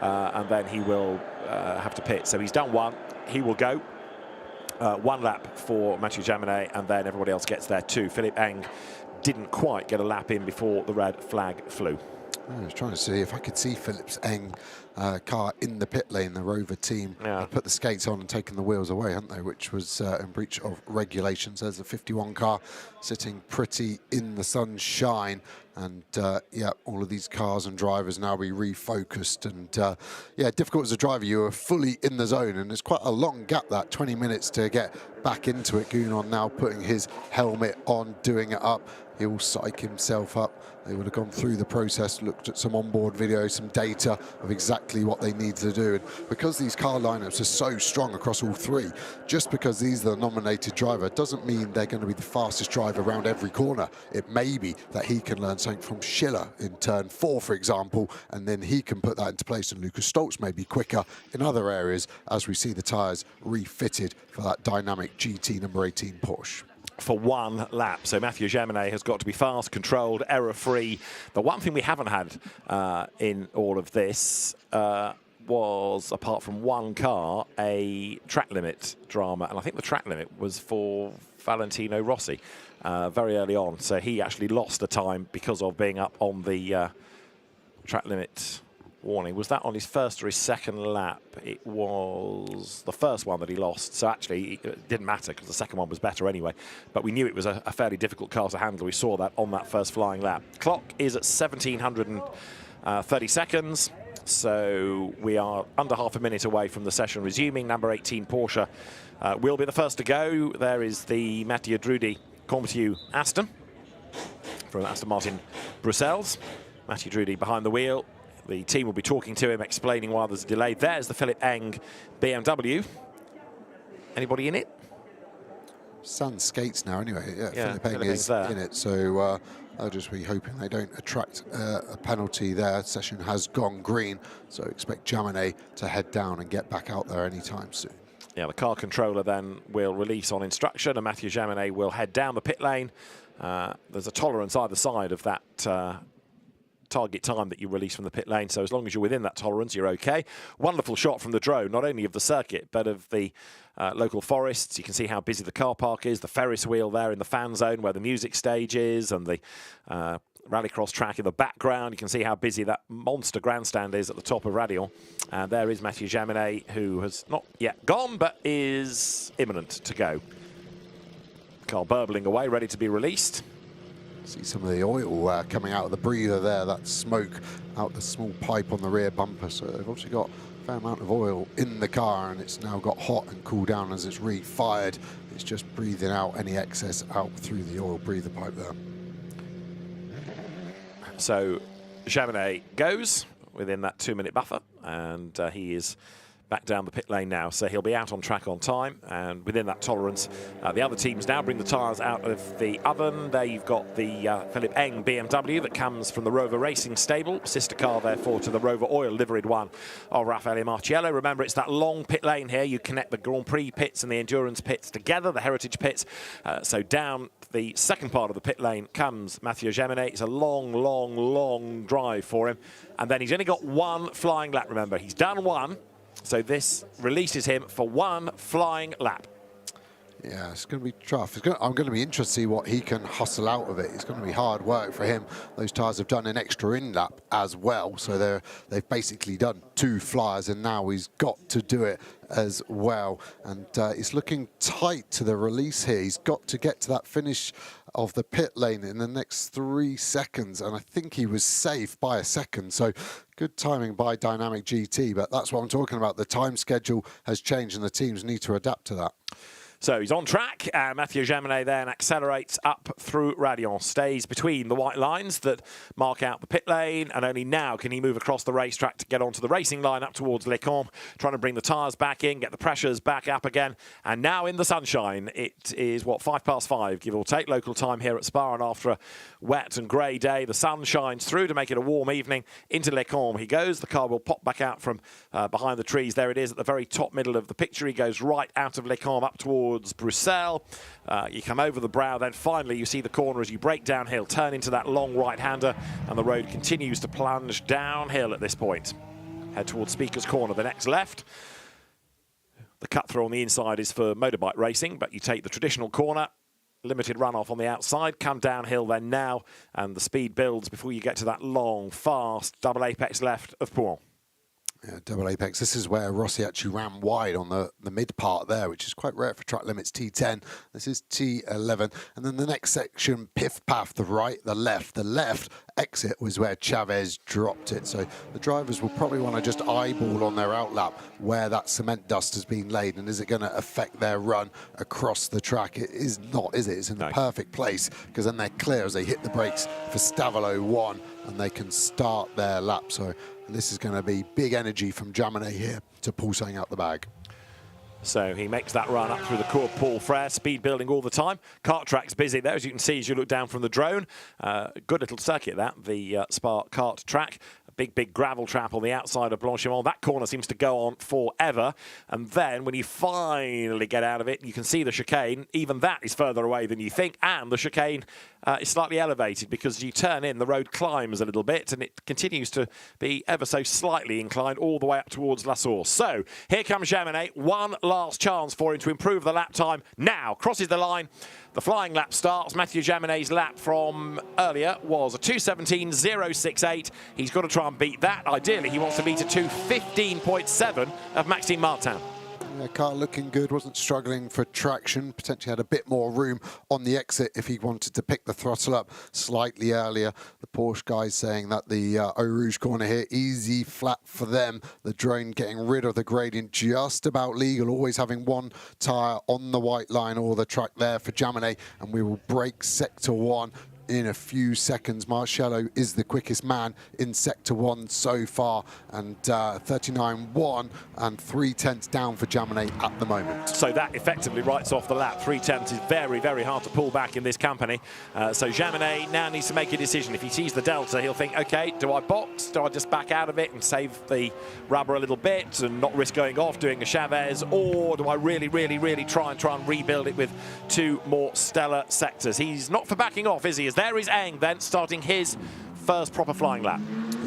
and then he will have to pit. So he's done 1, he will go. 1 lap for Mathieu Jaminet, and then everybody else gets there too. Philippe Eng didn't quite get a lap in before the red flag flew. I was trying to see if I could see Philippe Eng car in the pit lane. The Rover team put the skates on and taken the wheels away, haven't they? Which was in breach of regulations. There's a 51 car sitting pretty in the sunshine. And yeah, all of these cars and drivers now be refocused. And yeah, difficult as a driver. You are fully in the zone, and it's quite a long gap, that 20 minutes to get back into it. Gounon now putting his helmet on, doing it up. He'll psych himself up. They would have gone through the process, looked at some onboard video, some data of exactly what they need to do. And because these car lineups are so strong across all 3, just because these are the nominated driver doesn't mean they're going to be the fastest driver around every corner. It may be that he can learn something from Schiller in turn 4, for example, and then he can put that into place. And Lukas Stolz may be quicker in other areas as we see the tyres refitted for that dynamic GT number 18 Porsche. For 1 lap. So Mathieu Jaminet has got to be fast, controlled, error-free. The one thing we haven't had in all of this was, apart from 1 car, a track limit drama. And I think the track limit was for Valentino Rossi very early on. So he actually lost a time because of being up on the track limit warning. Was that on his first or his second lap? It was the first one that he lost. So actually, it didn't matter because the second one was better anyway. But we knew it was a fairly difficult car to handle. We saw that on that first flying lap. Clock is at 1730 seconds. So we are under half a minute away from the session resuming. Number 18 Porsche will be the first to go. There is the Mathieu Drudy Comptiu Aston from Aston Martin Brussels. Mathieu Drudy behind the wheel. The team will be talking to him, explaining why there's a delay. There's the Philipp Eng BMW. Anybody in it? Sun skates now anyway. Yeah, Philipp Eng Philipp is Eng's in it, so I'll just be hoping they don't attract a penalty there. Session has gone green, so expect Jaminet to head down and get back out there anytime soon. Yeah, the car controller then will release on instruction, and Mathieu Jaminet will head down the pit lane. There's a tolerance either side of that target time that you release from the pit lane, so as long as you're within that tolerance, you're okay. Wonderful shot from the drone, not only of the circuit, but of the local forests. You can see how busy the car park is, the Ferris wheel there in the fan zone where the music stage is, and the rallycross track in the background. You can see how busy that monster grandstand is at the top of Radion. And there is Mathieu Jaminet, who has not yet gone, but is imminent to go. Car burbling away, ready to be released. See some of the oil coming out of the breather there, that smoke out the small pipe on the rear bumper. So they've obviously got a fair amount of oil in the car, and it's now got hot and cooled down as it's re-fired. It's just breathing out any excess out through the oil breather pipe there. So Jaminet goes within that 2-minute buffer, and he is back down the pit lane now, so he'll be out on track on time and within that tolerance. The other teams now bring the tyres out of the oven. There you've got the Philipp Eng BMW that comes from the Rover Racing stable, sister car therefore to the Rover Oil liveried one of Raffaele Marciello. Remember, it's that long pit lane here. You connect the Grand Prix pits and the endurance pits together, the heritage pits. So down the second part of the pit lane comes Mathieu Jaminet. It's a long, long, long drive for him, and then he's only got one flying lap. Remember, he's done one. So this releases him for one flying lap. Yeah, it's going to be tough. I'm going to be interested to see what he can hustle out of it. It's going to be hard work for him. Those tyres have done an extra in-lap as well, so they've basically done 2 flyers, and now he's got to do it as well. And it's looking tight to the release here. He's got to get to that finish of the pit lane in the next 3 seconds, and I think he was safe by a second. So good timing by Dynamic GT, but that's what I'm talking about. The time schedule has changed, and the teams need to adapt to that. So he's on track, and Mathieu Jaminet then accelerates up through Radion, stays between the white lines that mark out the pit lane, and only now can he move across the racetrack to get onto the racing line up towards Les Combes, trying to bring the tyres back in, get the pressures back up again. And now in the sunshine, it is, what, 5:05, give or take, local time here at Spa, and after a wet and grey day, the sun shines through to make it a warm evening. Into Les Combes he goes. The car will pop back out from behind the trees. There it is at the very top middle of the picture. He goes right out of Les Combes up towards Bruxelles. You come over the brow, then finally you see the corner as you break downhill, turn into that long right-hander, and the road continues to plunge downhill at this point. Head towards Speaker's Corner, the next left. The cut-through on the inside is for motorbike racing, but you take the traditional corner, limited runoff on the outside, come downhill then now, and the speed builds before you get to that long, fast double apex left of Pouhon. Yeah, double apex. This is where Rossi actually ran wide on the mid part there, which is quite rare for track limits T10. This is T11. And then the next section, piff paff, the right, the left. The left exit was where Chavez dropped it. So the drivers will probably want to just eyeball on their outlap where that cement dust has been laid, and is it going to affect their run across the track? It is not, is it? It's in the perfect place, because then they're clear as they hit the brakes for Stavolo 1, and they can start their lap. So this is going to be big energy from Jaminet here to pull something out the bag. So he makes that run up through the Cours Paul Frere, speed building all the time. Kart track's busy there, as you can see as you look down from the drone. Good little circuit that, the Spa kart track. Big gravel trap on the outside of Blanchimont. That corner seems to go on forever. And then when you finally get out of it, you can see the chicane. Even that is further away than you think. And the chicane is slightly elevated, because you turn in, the road climbs a little bit, and it continues to be ever so slightly inclined all the way up towards La Source. So here comes Jaminet. One last chance for him to improve the lap time. Now crosses the line. The flying lap starts. Mathieu Jaminet's lap from earlier was a 2:17.068. He's got to try and beat that. Ideally, he wants to beat a 2:15.7 of Maxime Martin. Yeah, car looking good, wasn't struggling for traction, potentially had a bit more room on the exit if he wanted to pick the throttle up slightly earlier. The Porsche guys saying that the Eau Rouge corner here, easy, flat for them. The drone getting rid of the gradient, just about legal, always having one tyre on the white line or the track there for Jaminet, and we will break sector 1 in a few seconds. Marcello is the quickest man in sector 1 so far, and 39.1 and 3/10 down for Jaminet at the moment. So that effectively writes off the lap. 3/10 is very, very hard to pull back in this company. So Jaminet now needs to make a decision. If he sees the delta, he'll think, okay, do I box? Do I just back out of it and save the rubber a little bit and not risk going off doing a Chavez, or do I really, really, really try and rebuild it with 2 more stellar sectors? He's not for backing off, is he? As there is Eng then starting his first proper flying lap.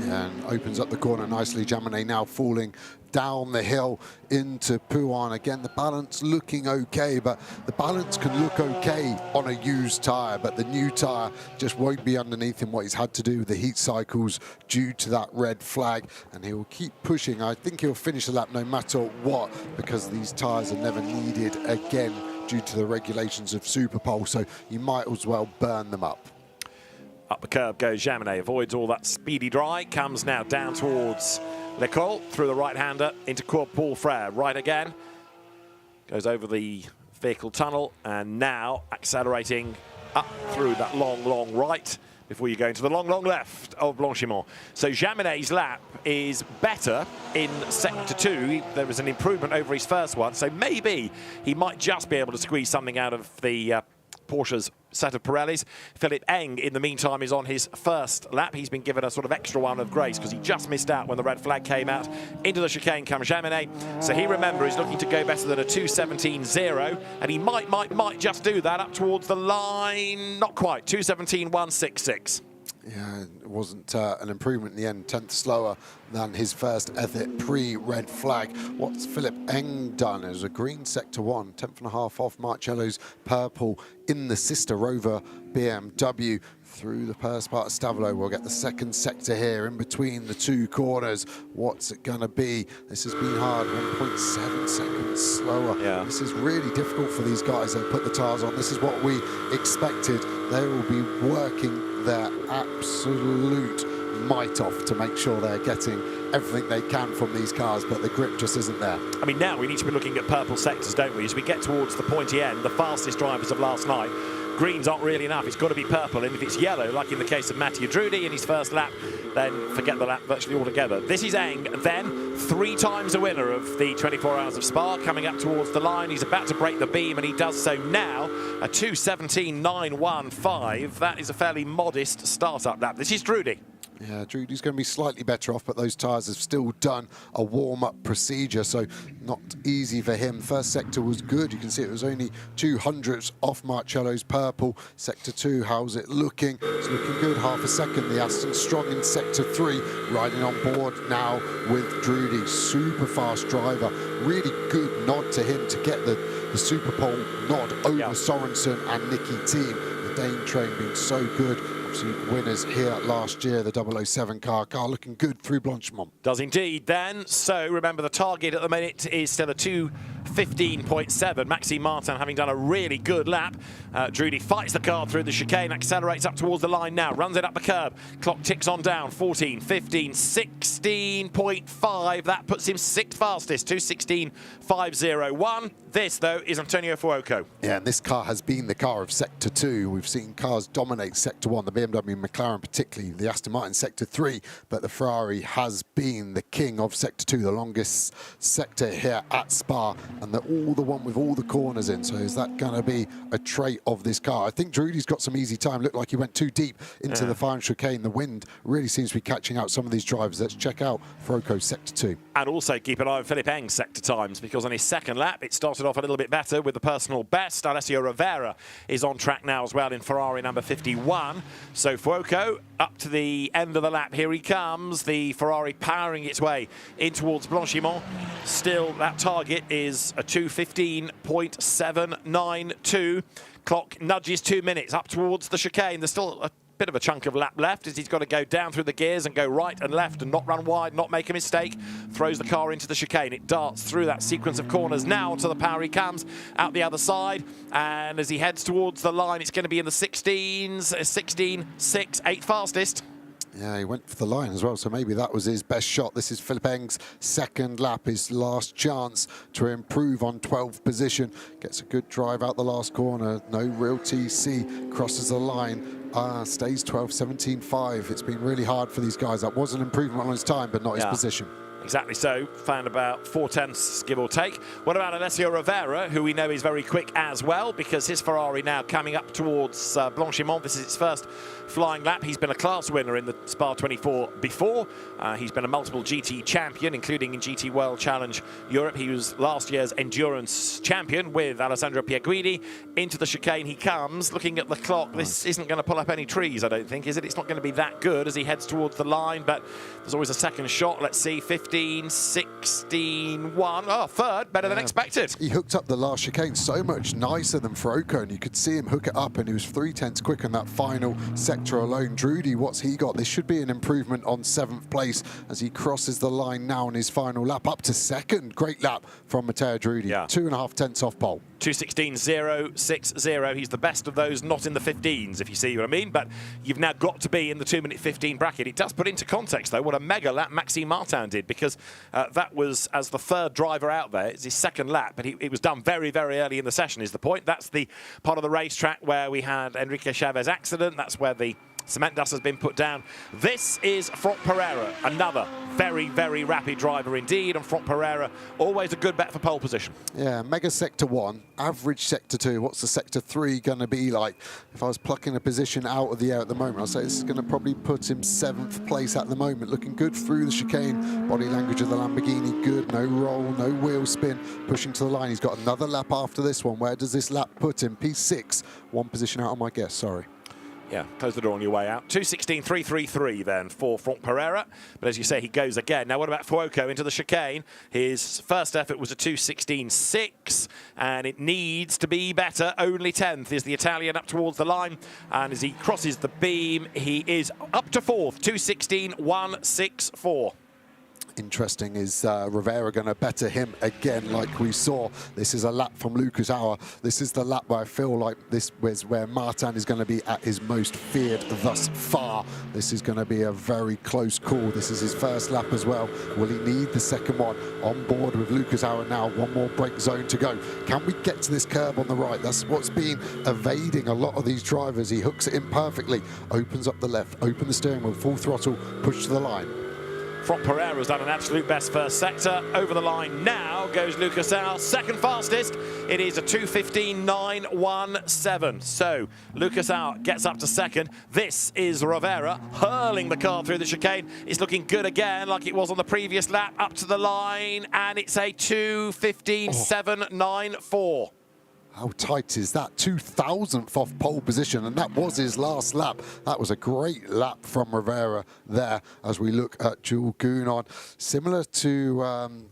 Yeah, and opens up the corner nicely. Jaminet now falling down the hill into Pouin. Again, the balance looking okay, but the balance can look okay on a used tyre, but the new tyre just won't be underneath him, what he's had to do with the heat cycles due to that red flag, and he will keep pushing. I think he'll finish the lap no matter what, because these tyres are never needed again due to the regulations of Superpole, so you might as well burn them up. Up the curb goes Jaminet, avoids all that speedy dry, comes now down towards L'École, through the right-hander into Paul Frere, right again, goes over the vehicle tunnel, and now accelerating up through that long, long right before you go into the long, long left of Blanchimont. So Jaminet's lap is better in sector 2. There was an improvement over his first one, so maybe he might just be able to squeeze something out of the Porsche's set of Pirellis. Philippe Eng, in the meantime, is on his first lap. He's been given a sort of extra one of grace because he just missed out when the red flag came out. Into the chicane comes Jaminet. So he, remember, is looking to go better than a 2:17.0, and he might just do that up towards the line. Not quite. 2:17.166. Yeah, it wasn't an improvement in the end, 10th slower than his first effort pre-red flag. What's Philippe Eng done is a green sector 1, 10th and a half off Marcello's purple in the sister Rover BMW through the first part of Stavolo. We'll get the second sector here in between the 2 corners. What's it going to be? This has been hard, 1.7 seconds slower. Yeah. This is really difficult for these guys that put the tyres on. This is what we expected. They will be working their absolute might off to make sure they're getting everything they can from these cars, but the grip just isn't there. I mean, now we need to be looking at purple sectors, don't we? As we get towards the pointy end, the fastest drivers of last night, greens aren't really enough. It's got to be purple, and if it's yellow, like in the case of Mathieu Drudy in his first lap, then forget the lap virtually altogether. This is Eng, then 3 times a winner of the 24 Hours of Spa, coming up towards the line. He's about to break the beam, and he does so now. A 2:17.915. That is a fairly modest start-up lap. This is Drudy. Yeah, Drudy's going to be slightly better off, but those tyres have still done a warm-up procedure, so not easy for him. First sector was good. You can see it was only 200ths off Marcello's purple. Sector 2, how's it looking? It's looking good, half a second. The Aston strong in sector 3, riding on board now with Drudy. Super fast driver. Really good nod to him to get the Superpole nod over Sorensen and Nicky Team. The Dane train being so good. Winners here last year, the 007 car looking good through Blanchimont. Does indeed then. So remember, the target at the minute is still a 2:15.7. Maxime Martin having done a really good lap. Drudy fights the car through the chicane, accelerates up towards the line now, runs it up the curb. Clock ticks on down, 14, 15, 16.5. That puts him 6th fastest, 2:16.501. This, though, is Antonio Fuoco. Yeah, and this car has been the car of Sector 2. We've seen cars dominate Sector 1, the BMW and McLaren particularly, the Aston Martin Sector 3, but the Ferrari has been the king of Sector 2, the longest sector here at Spa, and all the one with all the corners in. So is that going to be a trait of this car? I think Drudy's got some easy time. Looked like he went too deep into the final chicane. The wind really seems to be catching out some of these drivers. Let's check out Fuoco's Sector 2. And also keep an eye on Philippe Eng's sector times, because on his second lap, it started off a little bit better with the personal best. Alessio Rivera is on track now as well in Ferrari number 51. So Fuoco up to the end of the lap. Here he comes. The Ferrari powering its way in towards Blanchimont. Still, that target is a 2:15.792. Clock nudges 2 minutes up towards the chicane. There's still a bit of a chunk of lap left as he's got to go down through the gears and go right and left and not run wide, not make a mistake. Throws the car into the chicane. It darts through that sequence of corners. Now to the power he comes out the other side, and as he heads towards the line, it's going to be in the 16s, 16, 6, 8 fastest. Yeah, he went for the line as well, so maybe that was his best shot. This is Philipp Eng's second lap, his last chance to improve on 12th position. Gets a good drive out the last corner, no real TC, crosses the line, stays 12, 17.5. It's been really hard for these guys. That was an improvement on his time, but not his position. Exactly so. Found about 4/10, give or take. What about Alessio Rovera, who we know is very quick as well, because his Ferrari now coming up towards Blanchimont. This is its first flying lap. He's been a class winner in the Spa 24 before. He's been a multiple GT champion, including in GT World Challenge Europe. He was last year's endurance champion with Alessandro Pierguidi. Into the chicane he comes. Looking at the clock, this isn't going to pull up any trees, I don't think, is it? It's not going to be that good as he heads towards the line, but there's always a second shot. Let's see, 15, 16, 1. Oh, third, better than expected. He hooked up the last chicane so much nicer than Faroko, and you could see him hook it up, and he was 3/10 quicker in that final sector alone. Drudy, what's he got? This should be an improvement on 7th place as he crosses the line now in his final lap, up to second. Great lap from Matteo Drudy. 2.5 tenths off pole. 2:16.060. He's the best of those not in the 15s, if you see what I mean. But you've now got to be in the 2-minute 15 bracket. It does put into context, though, what a mega lap Maxime Martin did, because that was, as the third driver out there, it's his second lap, but it was done very, very early in the session, is the point. That's the part of the racetrack where we had Enrique Chavez accident. That's where the cement dust has been put down. This is Franck Pereira, another very, very rapid driver indeed, and Franck Pereira, always a good bet for pole position. Yeah, mega sector 1, average sector 2. What's the sector 3 going to be like? If I was plucking a position out of the air at the moment, I'd say this is going to probably put him 7th place at the moment. Looking good through the chicane. Body language of the Lamborghini, good. No roll, no wheel spin. Pushing to the line. He's got another lap after this one. Where does this lap put him? P6, 1 position out on my guess, sorry. Yeah, close the door on your way out. 2:16.333 then for Franck Pereira. But as you say, he goes again. Now, what about Fuoco into the chicane? His first effort was a 2:16.6, and it needs to be better. Only 10th is the Italian up towards the line. And as he crosses the beam, he is up to 4th, 2:16.164. Interesting, is Rivera going to better him again like we saw? This is a lap from Lucas Auer. This is the lap where I feel like this was where Martin is going to be at his most feared thus far. This is going to be a very close call. This is his first lap as well. Will he need the second one? On board with Lucas Auer now. One more brake zone to go. Can we get to this curb on the right? That's what's been evading a lot of these drivers. He hooks it in perfectly. Opens up the left. Open the steering wheel. Full throttle. Push to the line. Franck Pereira's done an absolute best first sector. Over the line now goes Lucas Auer, second fastest. It is a 2:15.917. So Lucas Auer gets up to second. This is Rivera hurling the car through the chicane. It's looking good again, like it was on the previous lap. Up to the line, and it's a 2:15.794. How tight is that? 2,000th off pole position, and that was his last lap. That was a great lap from Rivera there as we look at Jules Gounon. Similar to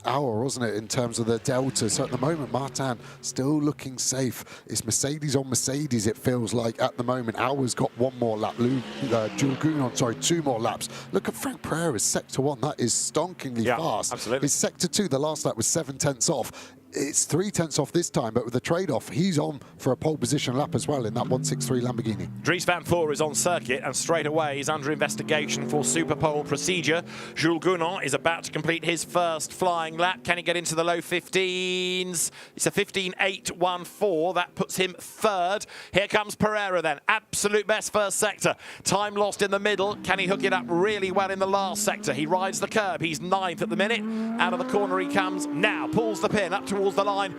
Auer, wasn't it, in terms of the delta? So at the moment, Martin still looking safe. It's Mercedes on Mercedes, it feels like, at the moment. Auer's got 1 more lap. Jules Gounon, sorry, 2 more laps. Look at Franck Pereira's sector 1. That is stonkingly fast. Absolutely. His sector 2, the last lap was 7/10 off. It's 3/10 off this time, but with the trade-off, he's on for a pole position lap as well in that 163 Lamborghini. Dries Van Voor is on circuit and straight away is under investigation for Superpole procedure. Jules Gounon is about to complete his first flying lap. Can he get into the low 15s? It's a 15.814. That puts him third. Here comes Pereira then. Absolute best first sector. Time lost in the middle. Can he hook it up really well in the last sector? He rides the curb. He's 9th at the minute. Out of the corner he comes. Now pulls the pin up towards the line.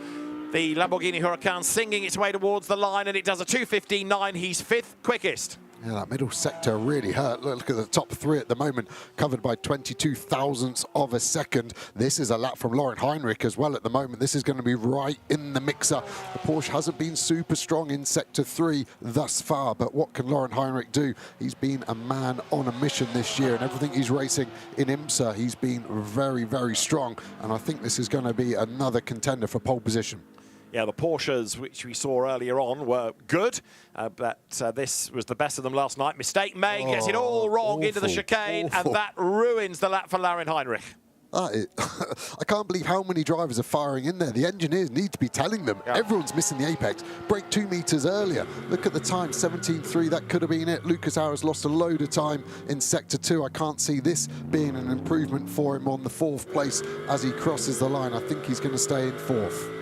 The Lamborghini Huracan singing its way towards the line, and it does a 2:15.9. He's 5th quickest. Yeah, that middle sector really hurt. Look at the top 3 at the moment, covered by 22 thousandths of a second. This is a lap from Laurent Heinrich as well at the moment. This is going to be right in the mixer. The Porsche hasn't been super strong in sector 3 thus far, but what can Laurent Heinrich do? He's been a man on a mission this year, and everything he's racing in IMSA, he's been very, very strong, and I think this is going to be another contender for pole position. Yeah, the Porsches, which we saw earlier on, were good, but this was the best of them last night. Mistake made, gets it all wrong into the chicane, and that ruins the lap for Laurin Heinrich. I can't believe how many drivers are firing in there. The engineers need to be telling them. Yeah. Everyone's missing the apex. Brake 2 meters earlier. Look at the time, 17.3. That could have been it. Lucas Harris lost a load of time in Sector 2. I can't see this being an improvement for him on the 4th place as he crosses the line. I think he's going to stay in 4th.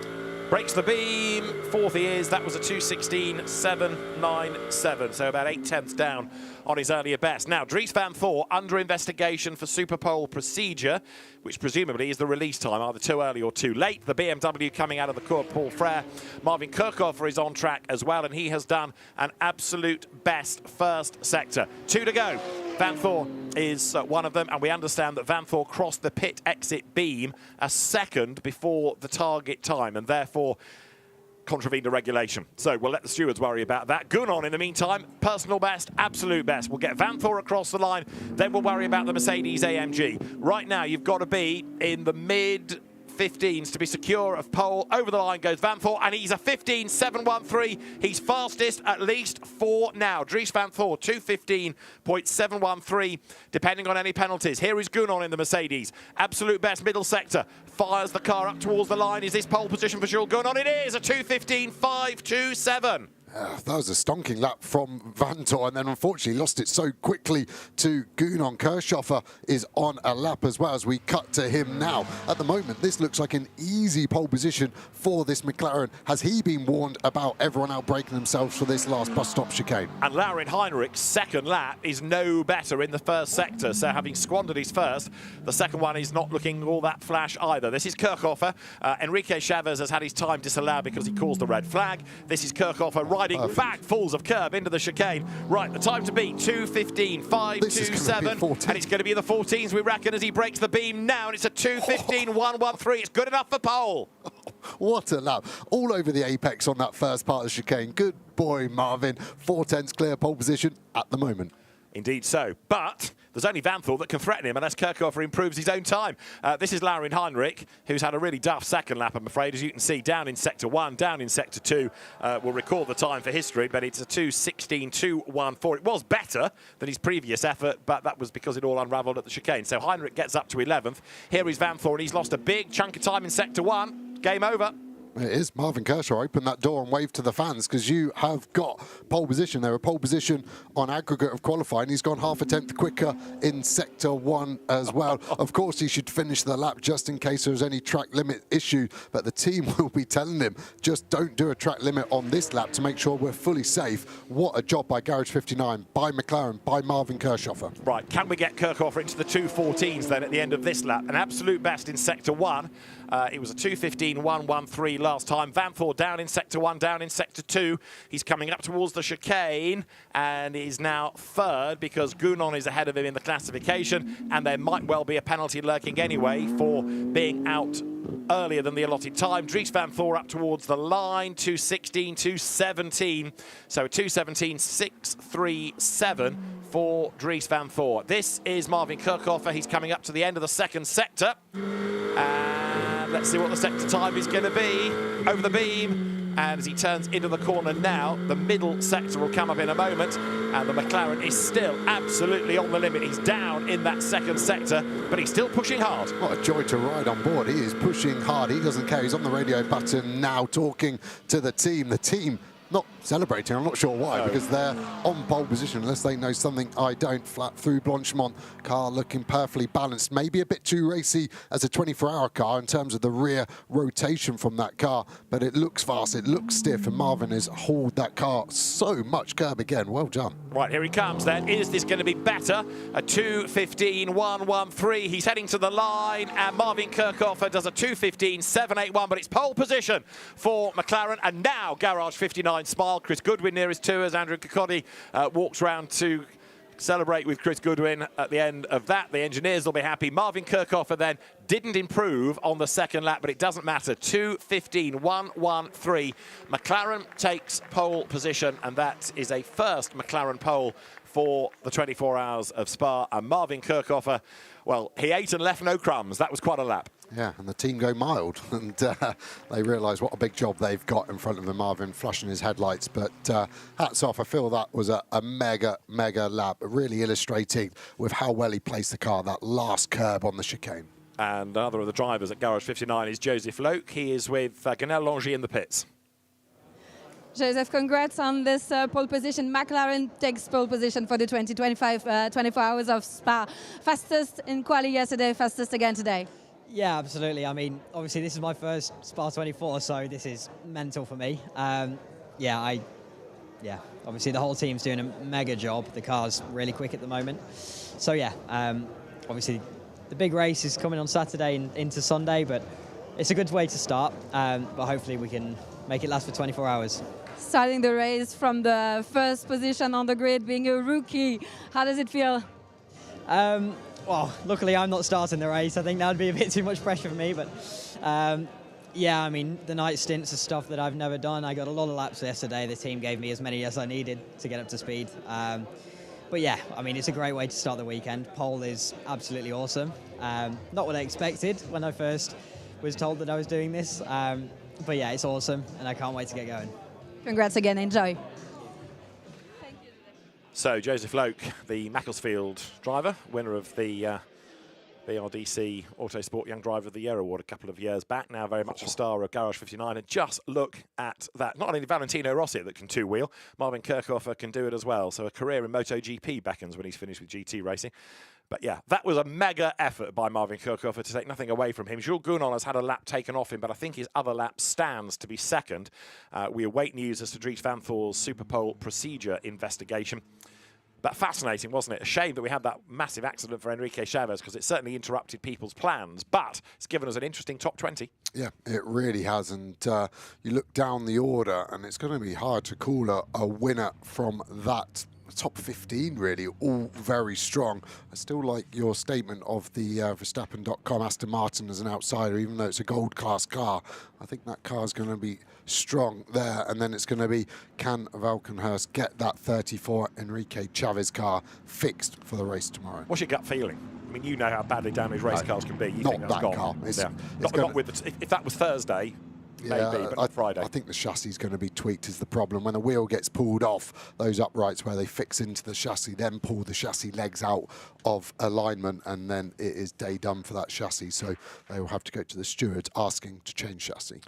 Breaks the beam, 4th he is. That was a 2:16.797, so about 8 tenths down on his earlier best. Now, Dries van Thor under investigation for Superpole procedure, which presumably is the release time, either too early or too late. The BMW coming out of the Cours Paul Frère. Marvin Kirchhofer is on track as well, and he has done an absolute best first sector. 2 to go. Van Thor is one of them, and we understand that Van Thor crossed the pit exit beam a second before the target time, and therefore contravened a regulation. So we'll let the stewards worry about that. Gunon, in the meantime, personal best, absolute best. We'll get Van Thor across the line, then we'll worry about the Mercedes AMG. Right now, you've got to be in the mid-15s to be secure of pole. Over the line goes Van Thor, and he's a 15.713. He's fastest, at least 4 now. Dries van Thor, 2:15.713, depending on any penalties. Here is Gunon in the Mercedes. Absolute best middle sector. Fires the car up towards the line. Is this pole position for Jules Gunon? It is a 2:15.527. That was a stonking lap from Van Thor, and then unfortunately lost it so quickly to Gunon. Kirchhofer is on a lap as well as we cut to him now. At the moment, this looks like an easy pole position for this McLaren. Has he been warned about everyone outbraking themselves for this last bus stop chicane? And Laurin Heinrich's second lap is no better in the first sector, so having squandered his first, the second one is not looking all that flash either. This is Kirchhofer. Enrique Chavez has had his time disallowed because he caused the red flag. This is Kirchhofer riding back falls of curb into the chicane. Right, the time to beat 2:15.527, and it's going to be in the 14s, we reckon, as he breaks the beam now, and it's a 2:15.113. It's good enough for pole. What a lap. All over the apex on that first part of the chicane. Good boy, Marvin. 4 tenths clear pole position at the moment. Indeed so. But there's only Van Thor that can threaten him unless Kirchhofer improves his own time. This is Laurin Heinrich, who's had a really daft second lap, I'm afraid. As you can see, down in Sector 1, down in Sector 2. We'll record the time for history, but it's a 2:16.214. It was better than his previous effort, but that was because it all unravelled at the chicane. So Heinrich gets up to 11th. Here is Van Thor, and he's lost a big chunk of time in Sector 1. Game over. It is. Marvin Kershaw, open that door and wave to the fans, because you have got pole position. They're a pole position on aggregate of qualifying. He's gone half a tenth quicker in Sector 1 as well. Of course, he should finish the lap just in case there's any track limit issue, but the team will be telling him, just don't do a track limit on this lap to make sure we're fully safe. What a job by Garage 59, by McLaren, by Marvin Kirchhofer. Right, can we get Kirchhofer into the 2:14s then at the end of this lap? An absolute best in Sector 1. It was a 2:15.113 last time. Van Thor down in Sector 1, down in Sector 2. He's coming up towards the chicane and is now third because Gunon is ahead of him in the classification, and there might well be a penalty lurking anyway for being out earlier than the allotted time. Dries van Thor up towards the line, 2:16.217. So 2:17.637 for Dries van Thor. This is Marvin Kirchhofer. He's coming up to the end of the second sector. And let's see what the sector time is going to be. Over the beam, and as he turns into the corner now, the middle sector will come up in a moment, and the McLaren is still absolutely on the limit. He's down in that second sector, but he's still pushing hard. What a joy to ride on board. He is pushing hard. He doesn't care. He's on the radio button now, talking to the team. The team not celebrating, I'm not sure why, because they're on pole position, unless they know something I don't. Flat through Blanchimont, car looking perfectly balanced, maybe a bit too racy as a 24-hour car in terms of the rear rotation from that car, but it looks fast, it looks stiff, and Marvin has hauled that car so much curb again. Well done. Right, here he comes then. Is this going to be better? A 2:15.113. He's heading to the line, and Marvin Kirchhofer does a 2:15.781, but it's pole position for McLaren, and now Garage 59 smile. Chris Goodwin nearest to us. Andrew Cocotti walks round to celebrate with Chris Goodwin at the end of that. The engineers will be happy. Marvin Kirchhofer then didn't improve on the second lap, but it doesn't matter. 2:15.113. McLaren takes pole position, and that is a first McLaren pole for the 24 hours of Spa. And Marvin Kirchhofer, well, he ate and left no crumbs. That was quite a lap. Yeah, and the team go mild, and they realise what a big job they've got in front of them. Marvin flashing his headlights, but hats off. I feel that was a mega lap, really illustrating with how well he placed the car, that last curb on the chicane. And another of the drivers at Garage 59 is Joseph Loke. He is with Ganel Longy in the pits. Joseph, congrats on this pole position. McLaren takes pole position for the 2025 24 Hours of Spa. Fastest in quali yesterday, fastest again today. Yeah, absolutely. I mean, obviously this is my first Spa 24, so this is mental for me. Obviously the whole team's doing a mega job. The car's really quick at the moment. So yeah, obviously the big race is coming on Saturday and into Sunday, but it's a good way to start. But hopefully we can make it last for 24 hours. Starting the race from the first position on the grid, being a rookie, how does it feel? Well, luckily I'm not starting the race. I think that would be a bit too much pressure for me, but yeah, I mean, the night stints are stuff that I've never done. I got a lot of laps yesterday. The team gave me as many as I needed to get up to speed. But yeah, I mean, it's a great way to start the weekend. Pole is absolutely awesome. Not what I expected when I first was told that I was doing this. But yeah, it's awesome, and I can't wait to get going. Congrats again, enjoy. So Joseph Loke, the Macclesfield driver, winner of the BRDC Autosport Young Driver of the Year award a couple of years back, now very much a star of Garage 59. And just look at that. Not only Valentino Rossi that can two-wheel, Marvin Kirchhofer can do it as well. So a career in MotoGP beckons when he's finished with GT racing. But yeah, that was a mega effort by Marvin Kirchhofer to take nothing away from him. Jules Gounon has had a lap taken off him, but I think his other lap stands to be second. We await news as to Dries Van Thor's Superpole procedure investigation. But fascinating, wasn't it? A shame that we had that massive accident for Enrique Chavez, because it certainly interrupted people's plans. But it's given us an interesting top 20. Yeah, it really has. And you look down the order, and it's going to be hard to call a winner from that top 15, really, all very strong. I still like your statement of the Verstappen.com Aston Martin as an outsider, even though it's a gold class car. I think that car is going to be strong there, and then it's going to be, can Valkenhurst get that 34 Enrique Chavez car fixed for the race tomorrow? What's your gut feeling? I mean, you know how badly damaged race cars can be. You not think that's that gone. car. Not with if that was Thursday, maybe, but Friday. I think the chassis is going to be tweaked is the problem. When a wheel gets pulled off, those uprights where they fix into the chassis, then pull the chassis legs out of alignment, and then it is day done for that chassis. So they will have to go to the stewards asking to change chassis.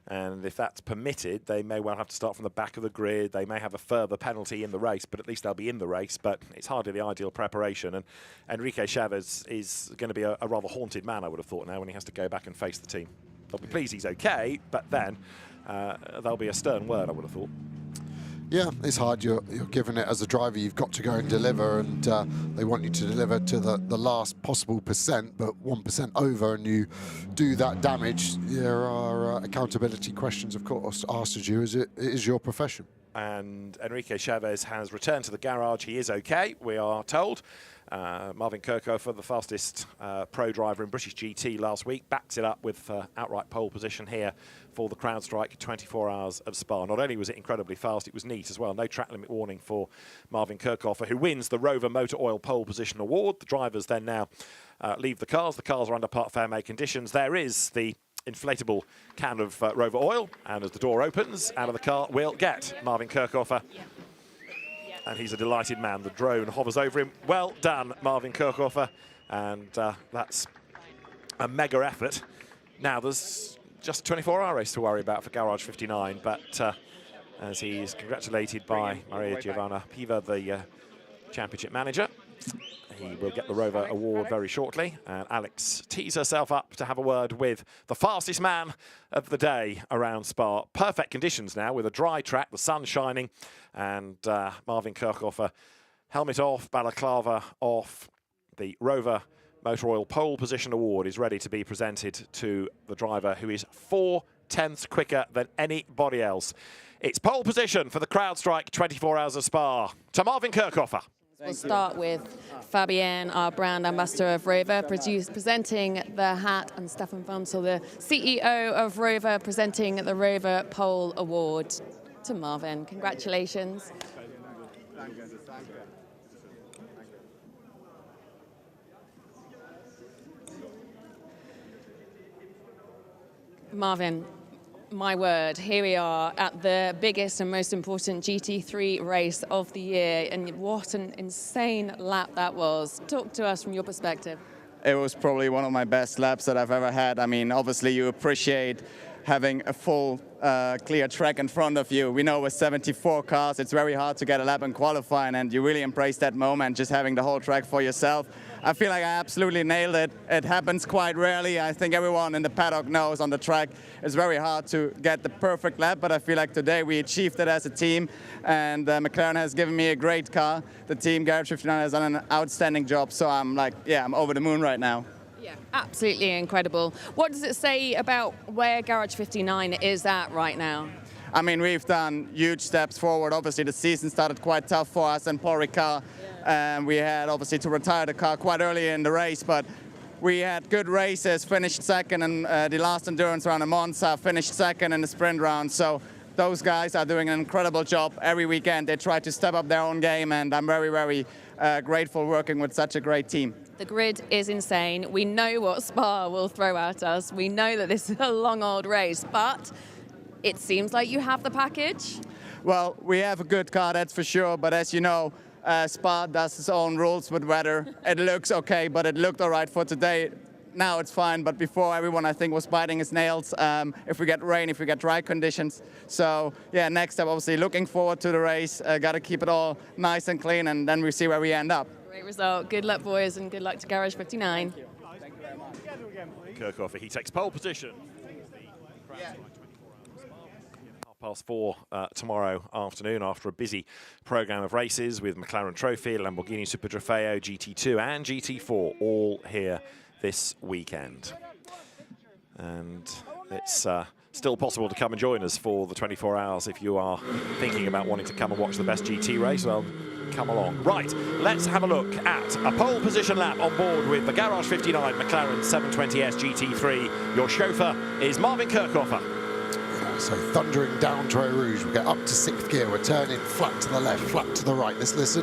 And if that's permitted, they may well have to start from the back of the grid. They may have a further penalty in the race, but at least they'll be in the race. But it's hardly the ideal preparation. And Enrique Chavez is going to be a rather haunted man, I would have thought, now when he has to go back and face the team. They'll be pleased he's okay, but then there'll be a stern word, I would have thought. Yeah, it's hard. You're given it as a driver. You've got to go and deliver, and they want you to deliver to the last possible percent, but 1% over, and you do that damage. There are accountability questions, of course, asked of you, as it is your profession. And Enrique Chavez has returned to the garage. He is okay, we are told. Marvin Kirchhofer, the fastest pro driver in British GT last week, backs it up with outright pole position here for the CrowdStrike 24 Hours of Spa. Not only was it incredibly fast, it was neat as well. No track limit warning for Marvin Kirchhofer, who wins the Rover Motor Oil Pole Position Award. The drivers then now leave the cars. The cars are under part fair make conditions. There is the inflatable can of Rover oil, and as the door opens, out of the car we'll get Marvin Kirchhofer. And he's a delighted man. The drone hovers over him. Well done, Marvin Kirchhofer. And that's a mega effort. Now, there's just a 24-hour race to worry about for Garage 59, but as he's congratulated by Maria Giovanna Piva, the championship manager, he will get the Rover Award very shortly. And Alex tees herself up to have a word with the fastest man of the day around Spa. Perfect conditions now with a dry track, the sun shining, and Marvin Kirchhofer, helmet off, balaclava off. The Rover Motor Oil Pole Position Award is ready to be presented to the driver who is 4/10 quicker than anybody else. It's pole position for the CrowdStrike 24 Hours of Spa to Marvin Kirchhofer. We'll start with Fabienne, our brand ambassador of Rover, presenting the hat, and Stefan Vamsel, the CEO of Rover, presenting the Rover Pole Award to Marvin. Congratulations. Marvin, my word, here we are at the biggest and most important GT3 race of the year, and what an insane lap that was. Talk to us from your perspective. It was probably one of my best laps that I've ever had. I mean, obviously you appreciate having a full, clear track in front of you. We know with 74 cars, it's very hard to get a lap in qualifying, and you really embrace that moment, just having the whole track for yourself. I feel like I absolutely nailed it. It happens quite rarely. I think everyone in the paddock knows on the track it's very hard to get the perfect lap, but I feel like today we achieved it as a team, and McLaren has given me a great car. The team, Garage 59, has done an outstanding job, so I'm like, yeah, I'm over the moon right now. Yeah, absolutely incredible. What does it say about where Garage 59 is at right now? I mean, we've done huge steps forward. Obviously, the season started quite tough for us and Paul Ricard. We had obviously to retire the car quite early in the race, but we had good races, finished second in the last endurance round in Monza, finished second in the sprint round. So those guys are doing an incredible job every weekend. They try to step up their own game, and I'm very, very grateful working with such a great team. The grid is insane. We know what Spa will throw at us. We know that this is a long old race, but it seems like you have the package. Well, we have a good car, that's for sure, but as you know, Spa does its own rules with weather. It looks okay, but it looked all right for today. Now it's fine, but before everyone, I think, was biting his nails if we get rain, if we get dry conditions. So, yeah, next up, obviously, looking forward to the race. Got to keep it all nice and clean, and then we see where we end up. Great result. Good luck, boys, and good luck to Garage 59. Thank you very much. Kirchhofer, he takes pole position. Yeah. 4:30 tomorrow afternoon after a busy programme of races with McLaren Trophy, Lamborghini Super Trofeo, GT2 and GT4 all here this weekend. And it's still possible to come and join us for the 24 hours if you are thinking about wanting to come and watch the best GT race. Well, come along. Right, let's have a look at a pole position lap on board with the Garage 59 McLaren 720S GT3. Your chauffeur is Marvin Kirchhofer. So thundering down Troy Rouge, we get up to 6th gear, we're turning flat to the left, flat to the right. Let's listen.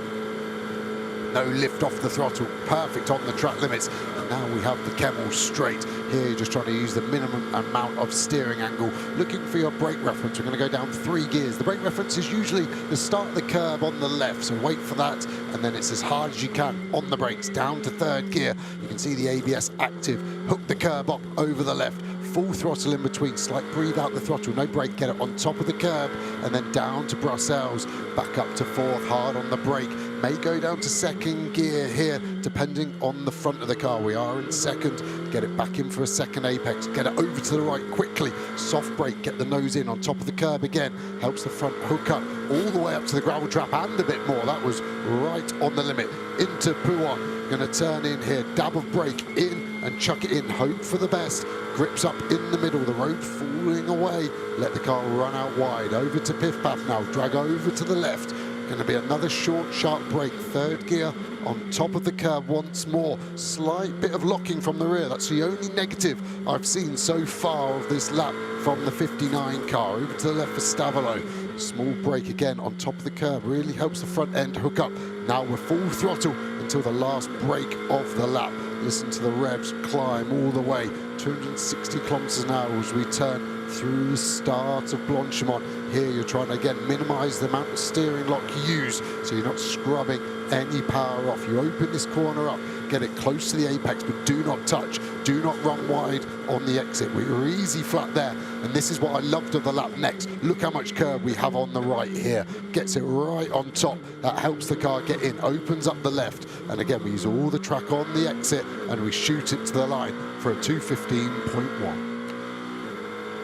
No lift off the throttle, perfect on the track limits. And now we have the Kemmel straight. Here you're just trying to use the minimum amount of steering angle. Looking for your brake reference, we're going to go down 3 gears. The brake reference is usually the start of the curb on the left, so wait for that. And then it's as hard as you can on the brakes, down to 3rd gear. You can see the ABS active, hook the curb up over the left. Full throttle in between, slight breathe out the throttle, no brake, get it on top of the curb, and then down to Brussels, back up to 4th, hard on the brake. May go down to 2nd gear here, depending on the front of the car. We are in 2nd, get it back in for a 2nd apex, get it over to the right quickly, soft brake, get the nose in on top of the curb again, helps the front hook up all the way up to the gravel trap and a bit more. That was right on the limit. Into Pouin, gonna turn in here, dab of brake in and chuck it in, hope for the best. Grips up in the middle, the road falling away. Let the car run out wide. Over to Piff Path now, drag over to the left. Going to be another short, sharp brake. 3rd gear on top of the curb once more. Slight bit of locking from the rear. That's the only negative I've seen so far of this lap from the 59 car. Over to the left for Stavolo. Small brake again on top of the curb. Really helps the front end hook up. Now we're full throttle until the last brake of the lap. Listen to the revs climb all the way. 260 kilometers an hour as we turn through the start of Blanchimont. Here you're trying to again minimize the amount of steering lock you use so you're not scrubbing any power off. You open this corner up, get it close to the apex, but do not touch, do not run wide on the exit. We were easy flat there, and this is what I loved of the lap next. Look how much curb we have on the right here. Gets it right on top. That helps the car get in, opens up the left, and again we use all the track on the exit and we shoot it to the line for a 2:15.1.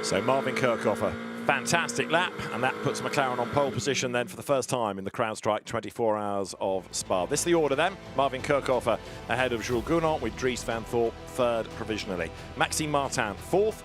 So Marvin Kirchhofer, fantastic lap, and that puts McLaren on pole position then for the first time in the CrowdStrike 24 Hours of Spa. This is the order then. Marvin Kirchhofer ahead of Jules Gounod with Dries van Thorp 3rd provisionally. Maxime Martin 4th.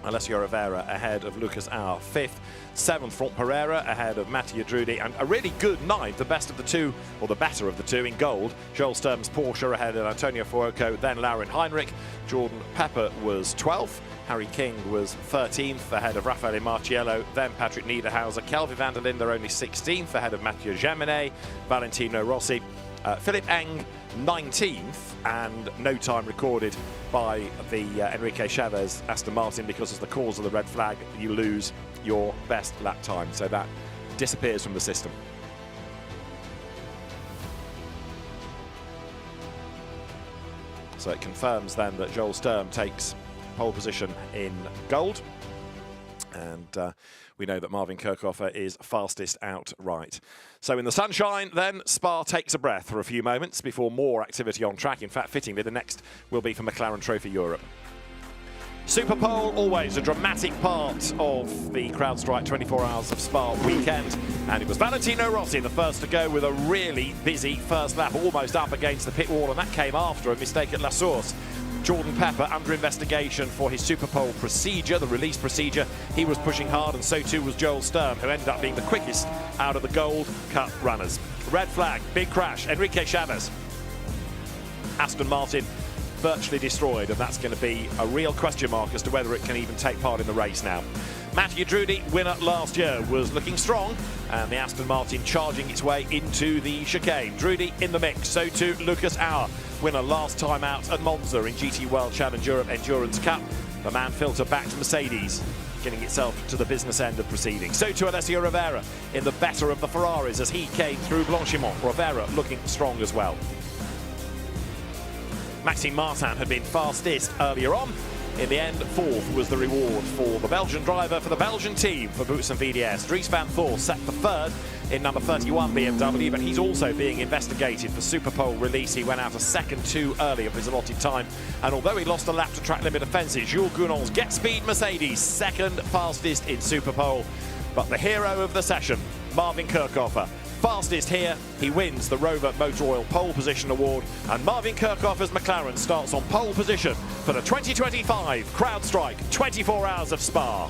Alessio Rivera ahead of Lucas Auer 5th. 7th, Franck Pereira ahead of Mattia Drudi, and a really good 9th, the best of the two, or the better of the two in gold. Joel Sturm's Porsche ahead of Antonio Fuoco, then Lauren Heinrich. Jordan Pepper was 12th. Harry King was 13th ahead of Raffaele Marciello, then Patrick Niederhauser. Kelvin van der Linde only 16th ahead of Mathieu Jaminet. Valentino Rossi Philip Eng 19th, and no time recorded by the Enrique Chavez Aston Martin, because as the cause of the red flag, you lose your best lap time. So that disappears from the system. So it confirms then that Joel Sturm takes pole position in gold. And we know that Marvin Kirchhofer is fastest outright. So in the sunshine, then, Spa takes a breath for a few moments before more activity on track. In fact, fittingly, the next will be for McLaren Trophy Europe. Superpole, always a dramatic part of the CrowdStrike 24 Hours of Spa weekend. And it was Valentino Rossi, the first to go, with a really busy first lap, almost up against the pit wall, and that came after a mistake at La Source. Jordan Pepper under investigation for his Superpole procedure, the release procedure. He was pushing hard, and so too was Joel Sturm, who ended up being the quickest out of the Gold Cup runners. Red flag, big crash, Enrique Chavez. Aston Martin virtually destroyed, and that's going to be a real question mark as to whether it can even take part in the race now. Matthew Drudy, winner last year, was looking strong, and the Aston Martin charging its way into the chicane. Drudy in the mix, so too Lucas Auer, winner last time out at Monza in GT World Challenge Europe Endurance Cup. The man filter back to Mercedes, getting itself to the business end of proceedings. So too Alessio Rivera in the better of the Ferraris as he came through Blanchimont. Rivera looking strong as well. Maxime Martin had been fastest earlier on. In the end, fourth was the reward for the Belgian driver for the Belgian team for Boots and VDS. Dries van Thor set for third in number 31 BMW, but he's also being investigated for Superpole release. He went out a second too early of his allotted time, and although he lost a lap to track limit offences, Jules Gounon's Get Speed Mercedes, second fastest in Superpole. But the hero of the session, Marvin Kirchhofer, fastest here. He wins the Rover Motor Oil Pole Position Award, and Marvin Kirchhofer's McLaren starts on pole position for the 2025 CrowdStrike 24 Hours of Spa.